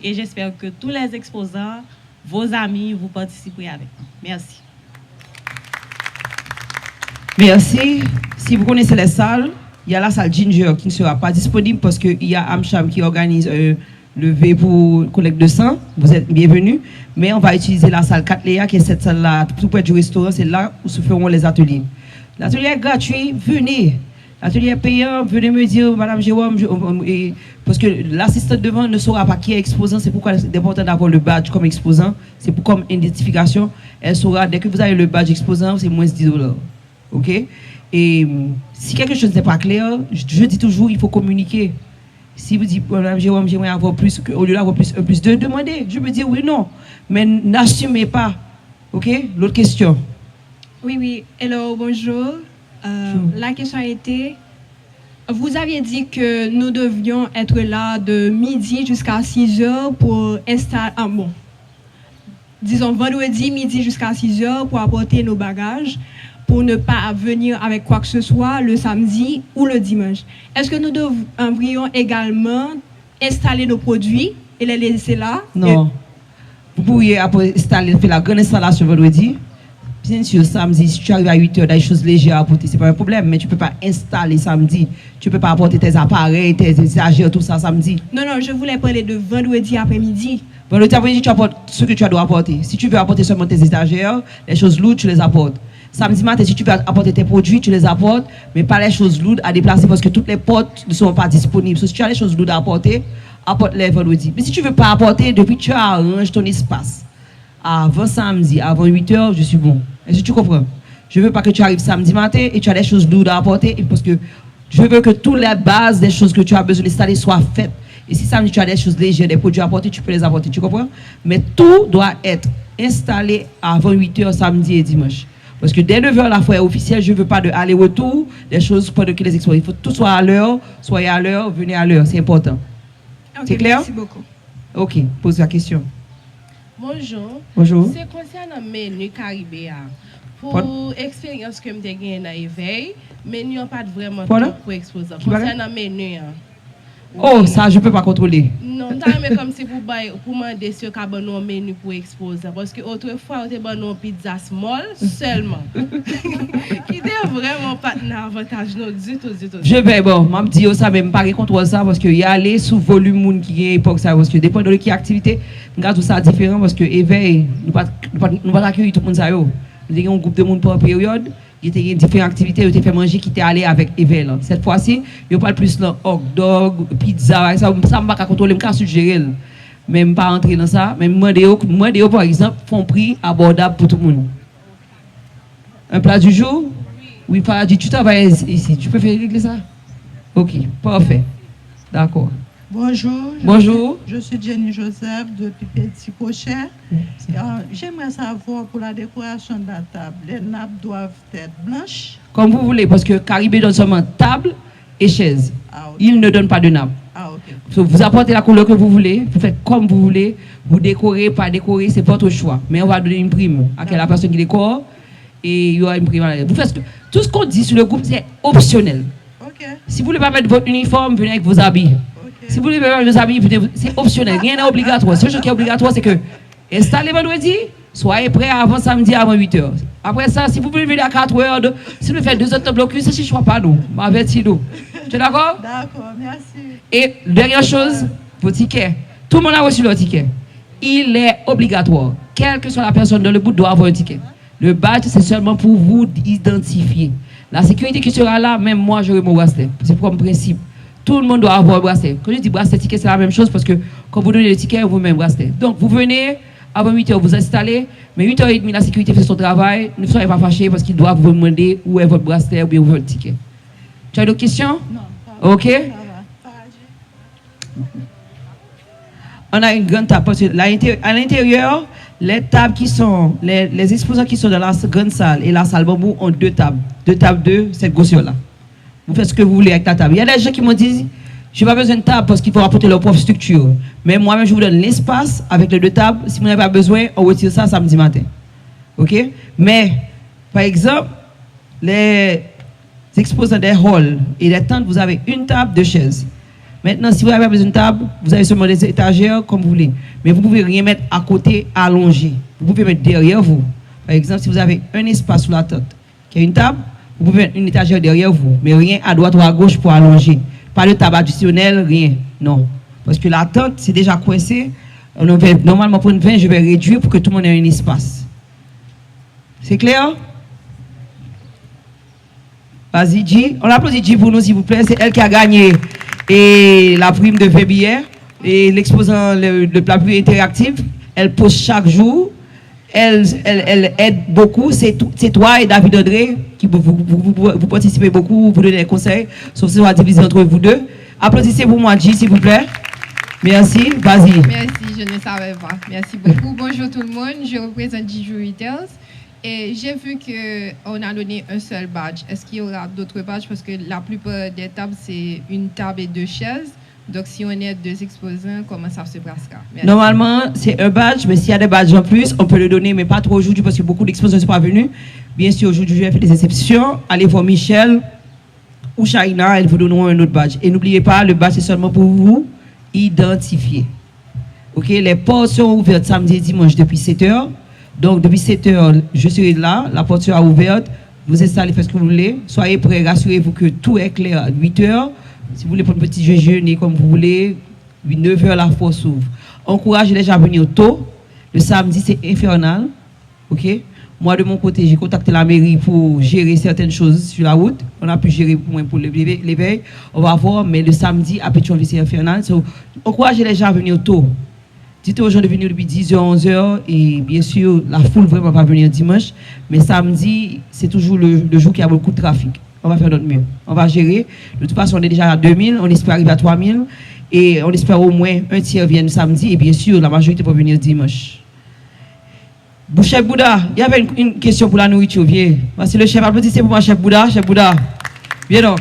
Et j'espère que tous les exposants, vos amis, vous participerez avec nous. Merci. Merci. Si vous connaissez les salles, il y a la salle Ginger qui ne sera pas disponible parce qu'il y a Amcham qui organise le V pour collecte de sang. Vous êtes bienvenus. Mais on va utiliser la salle 4 Léa, qui est cette salle-là, tout près du restaurant. C'est là où se feront les ateliers. L'atelier est gratuit. Venez. L'atelier est payant. Venez me dire, Madame Jérôme, parce que l'assistante devant ne saura pas qui est exposant. C'est pourquoi c'est important d'avoir le badge comme exposant. C'est pour comme identification. Elle saura, dès que vous avez le badge exposant, c'est moins $10. OK? Et si quelque chose n'est pas clair, je dis toujours, il faut communiquer. Si vous dites, Madame Jérôme, j'aimerais avoir plus, au lieu d'avoir plus 1, plus 2, demandez. Je peux dire oui, non. Mais n'assumez pas. OK? L'autre question. Oui. Hello, bonjour. La question a été, vous aviez dit que nous devions être là de midi jusqu'à 6h pour installer, disons vendredi midi jusqu'à 6h pour apporter nos bagages, pour ne pas venir avec quoi que ce soit le samedi ou le dimanche. Est-ce que nous devrions également installer nos produits et les laisser là? Non. Vous pourriez faire la grande installation vendredi. Bien sûr, samedi, si tu arrives à 8h, des choses légères à apporter, c'est pas un problème, mais tu peux pas installer samedi. Tu peux pas apporter tes appareils, tes étagères, tout ça samedi. Non, je voulais parler de vendredi après-midi. Vendredi après-midi, tu apportes ce que tu dois apporter. Si tu veux apporter seulement tes étagères, les choses lourdes, tu les apportes. Samedi matin, si tu veux apporter tes produits, tu les apportes, mais pas les choses lourdes à déplacer parce que toutes les portes ne sont pas disponibles. So, si tu as les choses lourdes à apporter, apporte-les vendredi. Mais si tu veux pas apporter, depuis que tu arranges ton espace, avant samedi, avant 8h, je suis bon. Est-ce que tu comprends? Je veux pas que tu arrives samedi matin et tu as des choses lourdes à apporter parce que je veux que toutes les bases des choses que tu as besoin d'installer soient faites. Et si samedi tu as des choses légères, des produits à apporter, tu peux les apporter, tu comprends? Mais tout doit être installé avant 8h samedi et dimanche. Parce que dès 9h la fois est officielle, je ne veux pas de aller-retour, des choses pendant que les exposés. Il faut que tout soit à l'heure, soyez à l'heure, venez à l'heure, c'est important. Okay, c'est clair? Merci beaucoup. Ok, pose la question. Bonjour. Bonjour. C'est concernant le menu Caribéa. Pour l'expérience que j'ai gagnée dans l'éveil, mais nous n'avons pas vraiment temps pour exposer. Concernant le menu. Oh, ça, je ne peux pas contrôler. Non, mais comme si vous demander si vous avez un menu pour exposer. Parce que autrefois, vous avez une pizza small seulement. Qui n'est vraiment pas d'avantage du tout. Je vais, bon, je me dis ça, mais je ne peux pas contrôler ça parce qu'il y a aller sous volume qui est époque ça. Parce que dépend de qui activité, je regarde tout ça différent parce que éveil, nous ne pas accueillir tout le monde. Nous avons un groupe de monde par période. Il y a différentes activités, il a fait manger qui était allé avec Evel. Cette fois-ci, il n'y a pas plus de hot dog, pizza, ça ne peut pas contrôler, je ne suggérer. Mais je ne peux pas entrer dans ça. Mais moi, par exemple, font prix abordable pour tout le monde. Un plat du jour? Oui, Paradis, tu travailles ici. Tu peux faire régler ça? Ok, parfait. D'accord. Bonjour. Bonjour. Je suis Jenny Joseph depuis Petit Pochet. J'aimerais savoir pour la décoration de la table, les nappes doivent être blanches? Comme vous voulez, parce que Caribé donne seulement table et chaise. Il ne donne pas de nappe. So, vous apportez la couleur que vous voulez, vous faites comme vous voulez, vous décorez, pas décorez, c'est votre choix. Mais on va donner une prime à la personne qui décore et il y aura une prime à la vous faites tout ce qu'on dit sur le groupe, c'est optionnel. Si vous ne voulez pas mettre votre uniforme, venez avec vos habits. Si vous voulez mettre vos habits, c'est optionnel, rien n'est obligatoire. Ce qui est obligatoire, c'est que installez vendredi, soyez prêts avant samedi, avant 8h. Après ça, si vous voulez venir à 4h, si vous faites 2 heures de blocus, ça ne choix pas nous. M'avertis nous. Tu es d'accord? D'accord, merci. Et dernière chose, vos tickets. Tout le monde a reçu leur ticket. Il est obligatoire. Quelle que soit la personne dans le bout doit avoir un ticket. Le badge, c'est seulement pour vous identifier. La sécurité qui sera là, même moi, j'aurai mon bracelet. C'est comme principe. Tout le monde doit avoir un bracelet. Quand je dis bracelet, ticket, c'est la même chose parce que quand vous donnez le ticket, vous mettez un bracelet. Donc, vous venez, avant 8h, vous installez, mais 8h30, la sécurité fait son travail. Ne soyez pas fâchés parce qu'il doit vous demander où est votre bracelet ou bien où est votre ticket. Tu as d'autres questions? Non. Ok? On a une grande table parce que à l'intérieur, les tables qui sont, les exposants qui sont dans la grande salle et la salle bambou ont 2 tables. 2 tables de cette grosseur-là. Vous faites ce que vous voulez avec la table. Il y a des gens qui m'ont dit, je n'ai pas besoin de table parce qu'il faut apporter leur propre structure. Mais moi-même, je vous donne l'espace avec les 2 tables. Si vous n'avez pas besoin, on retire ça samedi matin. OK? Mais, par exemple, les exposants des halls et des tentes, vous avez une table, 2 chaises. Maintenant, si vous n'avez pas besoin de table, vous avez seulement des étagères comme vous voulez. Mais vous ne pouvez rien mettre à côté, allongé. Vous pouvez mettre derrière vous. Par exemple, si vous avez un espace sous la tente, qui a une table, vous pouvez mettre une étagère derrière vous, mais rien à droite ou à gauche pour allonger. Pas de table additionnelle, rien. Non. Parce que la tente, c'est déjà coincé. Normalement, pour une 20, je vais réduire pour que tout le monde ait un espace. C'est clair? Vas-y, G. On applaudit G pour nous, s'il vous plaît. C'est elle qui a gagné et la prime de 20 billets. Et l'exposant le plat plus interactif, elle pose chaque jour. Elle aide beaucoup. C'est toi et David André qui vous participez beaucoup, vous donnez des conseils. Sauf que ça va diviser entre vous deux. Applaudissez pour moi, G, s'il vous plaît. Merci. Vas-y. Merci, je ne savais pas. Merci beaucoup. Bonjour tout le monde. Je représente Giju Retails. Et j'ai vu qu'on a donné un seul badge. Est-ce qu'il y aura d'autres badges? Parce que la plupart des tables, c'est une table et 2 chaises. Donc, si on est 2 exposants, comment ça se passera? Normalement, c'est un badge, mais s'il y a des badges en plus, on peut le donner, mais pas trop aujourd'hui parce que beaucoup d'exposants ne sont pas venus. Bien sûr, aujourd'hui, je vais faire des exceptions. Allez voir Michel ou Shaina, elles vous donneront un autre badge. Et n'oubliez pas, le badge, c'est seulement pour vous identifier. OK? Les portes sont ouvertes samedi et dimanche depuis 7h. Donc, depuis 7 heures, je serai là, la porte sera ouverte. Vous installez, faites ce que vous voulez. Soyez prêts, rassurez-vous que tout est clair à 8 heures. Si vous voulez prendre un petit déjeuner comme vous voulez, 9 heures, la porte s'ouvre. Encouragez les gens à venir tôt. Le samedi, c'est infernal. OK? Moi, de mon côté, j'ai contacté la mairie pour gérer certaines choses sur la route. On a pu gérer pour l'éveil. On va voir, mais le samedi, à Pétionville, c'est infernal. So, encouragez les gens à venir tôt. Dites aux gens de venir depuis 10h, 11h. Et bien sûr, la foule vraiment va venir dimanche. Mais samedi, c'est toujours le jour qui a beaucoup de trafic. On va faire notre mieux. On va gérer. De toute façon, on est déjà à 2000. On espère arriver à 3000. Et on espère au moins un tiers vienne samedi. Et bien sûr, la majorité va venir dimanche. Chef Bouddha, il y avait une question pour la nourriture. Viens. C'est le chef. Applaudissez pour moi, chef Bouddha. Chef Bouddha. Viens donc.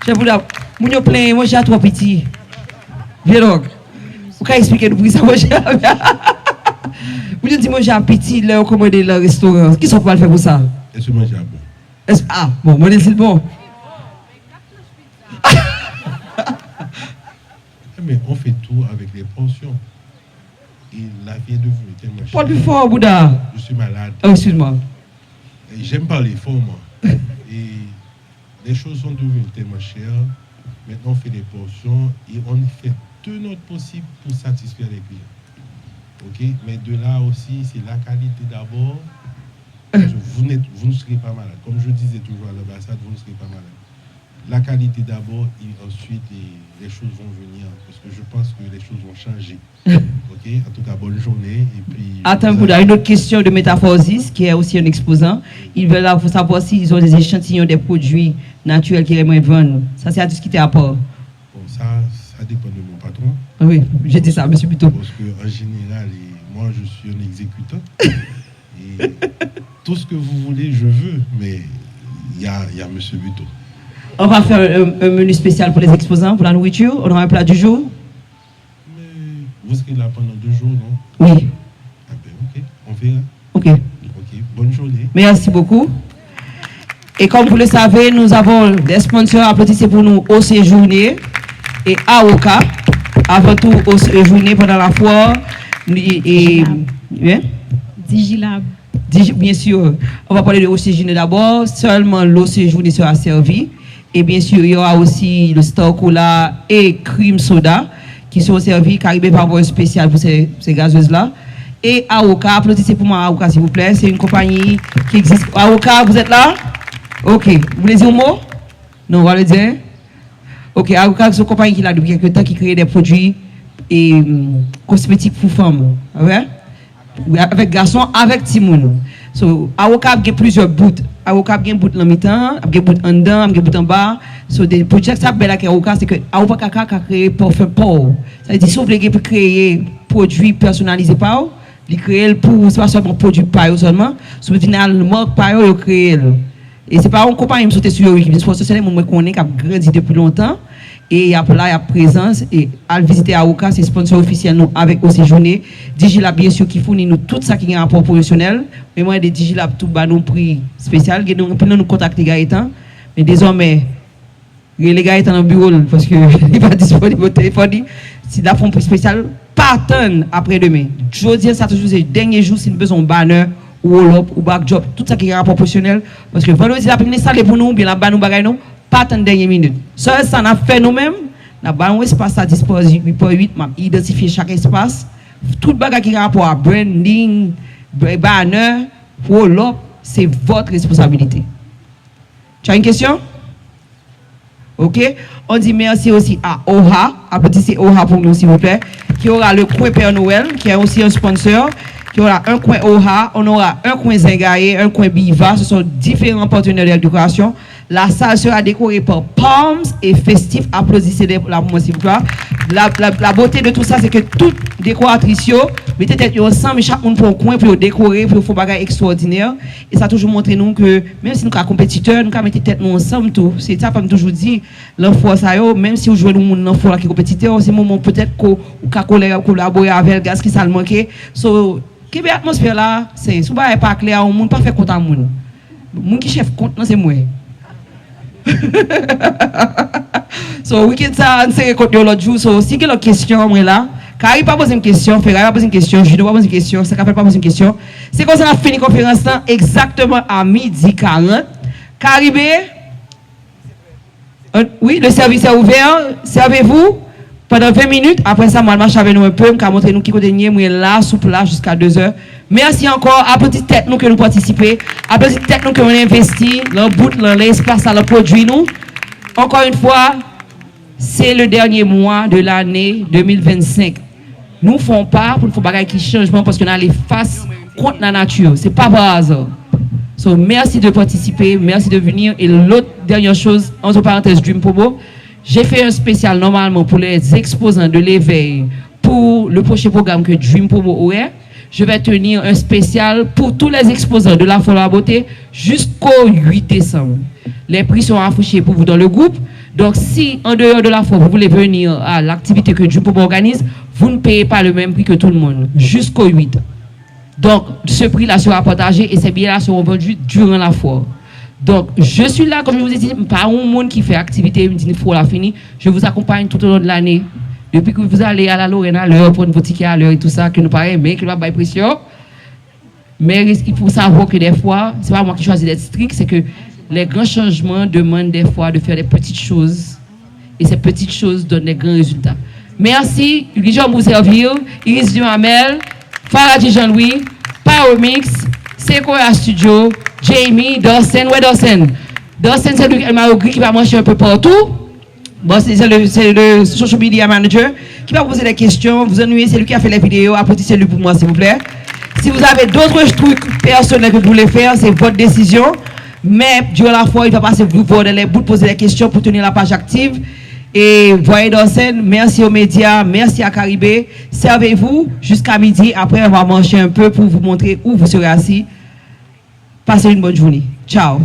Chef Bouddha, moun yo plein, moi j'ai à 3 petits. Viens donc. Vous pouvez expliquer nous pour ça, moi j'ai. Vous dites, moi j'ai un petit, là, on commande le restaurant. Qui sont pas le faire pour ça? Est-ce que moi j'ai un bon? Ah, bon, moi c'est bon. Mais on fait tout avec les portions. Et la vie est devenue tellement chère. Parle plus fort, Bouddha. Je suis malade. Oh, excuse-moi. J'aime parler fort, moi. Et les choses sont devenues tellement chères. Maintenant, on fait des portions et on fait tout notre possible pour satisfaire les clients. OK? Mais de là aussi, c'est la qualité d'abord. Vous ne serez pas malade. Comme je disais toujours à l'ambassade, vous ne serez pas malade. La qualité d'abord et ensuite les choses vont venir parce que je pense que les choses vont changer. OK? En tout cas, bonne journée. Et puis, attends, Bouddha, une autre question de Métamorphosis qui est aussi un exposant. Ils veulent savoir s'ils ont des échantillons des produits naturels qu'ils aimeraient vendre. Ça, c'est à discuter à part. Bon, ça dépend de mon patron. Oui, j'ai dit ça, monsieur Buteau. Parce qu'en général, moi, je suis un exécutant. Et tout ce que vous voulez, je veux. Mais il y a monsieur Buteau. On va faire un menu spécial pour les exposants, pour la nourriture. On aura un plat du jour. Mais vous serez là pendant 2 jours, non? Oui. Ah ben, OK, on verra. OK. OK, bonne journée. Merci beaucoup. Et comme vous le savez, nous avons des sponsors. Applaudissez pour nous au séjourné et AOCA. Avant tout, au séjourné pendant la foire. Digilab. Bien sûr, on va parler de l'eau séjourné d'abord. Seulement l'eau séjourné sera servie. Et bien sûr, il y aura aussi le Star Cola et Cream Soda qui seront servis. Caribé va avoir un spécial pour ces gazeuses-là. Et AOCA, applaudissez pour moi AOCA s'il vous plaît. C'est une compagnie qui existe. AOCA, vous êtes là? Ok. Vous voulez dire un mot? Non, on va le dire. Ok, AOCA, c'est une compagnie qui est là depuis quelques temps qui crée des produits et cosmétiques pour femmes. Ouais? Avec garçons, avec Timoun. So, AOCA a plusieurs bouts. AOCA a un bout en mi-temps, a un bout en dedans, a un bout en bas. So, des projets qui s'appellent AOCA, c'est que AOCA a créé parfum pour. Ça veut dire, si vous voulez créer produits personnalisés par vous, ils créent pour, c'est pas seulement produit par eux seulement, c'est finalement par eux, ils créent. Et c'est pas une compagnie qui saute sur eux, c'est des gens qui connaissent, qui ont grandi depuis longtemps. Et après là, il y a présence. Et à visiter AOCA, c'est sponsor officiel nous avec au séjourné. Digilab, bien sûr, qui fournit nous tout ça qui est un rapport professionnel. Mais moi, des Digilab, tout bas, nous prix spécial. Nous contacter Gaëtan. Mais désormais, les Gaëtan dans le bureau parce qu'il n'est pas disponible au téléphone. Si la font prix spécial, pas attendre après-demain. Je dis ça toujours, c'est le dernier jour, si nous besoin de banner, ou roll-up, ou backdrop, tout ça qui est un rapport professionnel. Parce que vendredi, la première salle pour nous, bien la banne, nous bagaille nous. Pas en dernière minute. Ça, on a fait nous-mêmes. Nous avons un espace à disposition. 8 m'a identifié chaque espace. Tout le bagage qui a rapport à branding, banner, roll-up, c'est votre responsabilité. Tu as une question? OK? On dit merci aussi à OHA. Applaudissez OHA pour nous, s'il vous plaît. Qui aura le coin Père Noël, qui est aussi un sponsor. Qui aura un coin OHA, on aura un coin Zengaye, un coin Biva. Ce sont différents partenaires de décoration. La salle sera décorée par palms et festifs. Applaudissez-les pour moi, s'il vous plaît. La beauté de tout ça, c'est que toute décoratrice, mettez tête ensemble, chaque monde pour un coin, pour décorer, pour faire des bagages extraordinaires. Et ça a toujours montré nous que, même si nous sommes compétiteurs, nous mettons tête nous ensemble tout. C'est ça, comme toujours dit, l'enfant, ça même si vous jouez l'enfant qui est compétiteur, c'est le moment peut-être qu'on collaborer avec le gaz qui ça le manquait. So, quelle atmosphère là, c'est, si vous n'avez pas clair, on ne peut pas faire compte à monde. Le monde qui chef compte, c'est moi. So, week-end ça, on s'est rencontré l'autre jour. So, si vous avez une question, moi là, Carrie pas poser une question, Ferrari pas poser une question, Judo pas poser une question, Sakapel pas poser une question. C'est comme ça qu'on a fini la conférence là, exactement à 12h40. Caribé, oui, le service est ouvert. Servez-vous pendant 20 minutes. Après ça, moi, je marche avec nous un peu. Je vais montrer nous qui continuons. Moi, là, sous place jusqu'à 2h. Merci encore. À petite tête, nous que nous participons. À petite tête, nous que nous investi dans le bout, dans l'espace, dans le produit, nous. Encore une fois, c'est le dernier mois de l'année 2025. Nous ne faisons pas pour faire des changements parce qu'on a les faces contre la nature. Ce n'est pas par hasard. So, merci de participer, merci de venir. Et l'autre dernière chose, entre parenthèses, Dream Pobo, j'ai fait un spécial normalement pour les exposants de l'éveil pour le prochain programme que Dream Pobo aurait. Je vais tenir un spécial pour tous les exposants de la Foire de la Beauté jusqu'au 8 décembre. Les prix sont affichés pour vous dans le groupe. Donc, si en dehors de la Foire, vous voulez venir à l'activité que Dream Pobo organise, vous ne payez pas le même prix que tout le monde, jusqu'au 8. Donc, ce prix-là sera partagé et ces billets-là seront vendus durant la foire. Donc, je suis là, comme je vous ai dit, pas un monde qui fait activité, me dit une fois la fini. Je vous accompagne tout au long de l'année. Depuis que vous allez à la Lorraine à l'heure, prendre vos tickets à l'heure et tout ça, que nous paraît, mais que nous avons pression. Mais il faut savoir que des fois, ce n'est pas moi qui choisis d'être strict, c'est que les grands changements demandent des fois de faire des petites choses. Et ces petites choses donnent des grands résultats. Merci, Hugues Jean Mouserville, Iris Duhamel, Faradji Jean-Louis, Power Mix, Sequoia Studio, Jamie, Dawson. Ouais, Dawson. Dawson, c'est le Maroc qui va marcher un peu partout. Bon, c'est le social media manager qui va poser des questions. Vous ennuyez, c'est lui qui a fait les vidéos. Applaudissez lui pour moi, s'il vous plaît. Si vous avez d'autres trucs personnels que vous voulez faire, c'est votre décision. Mais durant la fois, il va passer vous voir dans les bouts, poser des questions pour tenir la page active. Et voyez Dawson, merci aux médias, merci à Caribé. Servez-vous jusqu'à midi. Après, on va manger un peu pour vous montrer où vous serez assis. Passez une bonne journée. Ciao.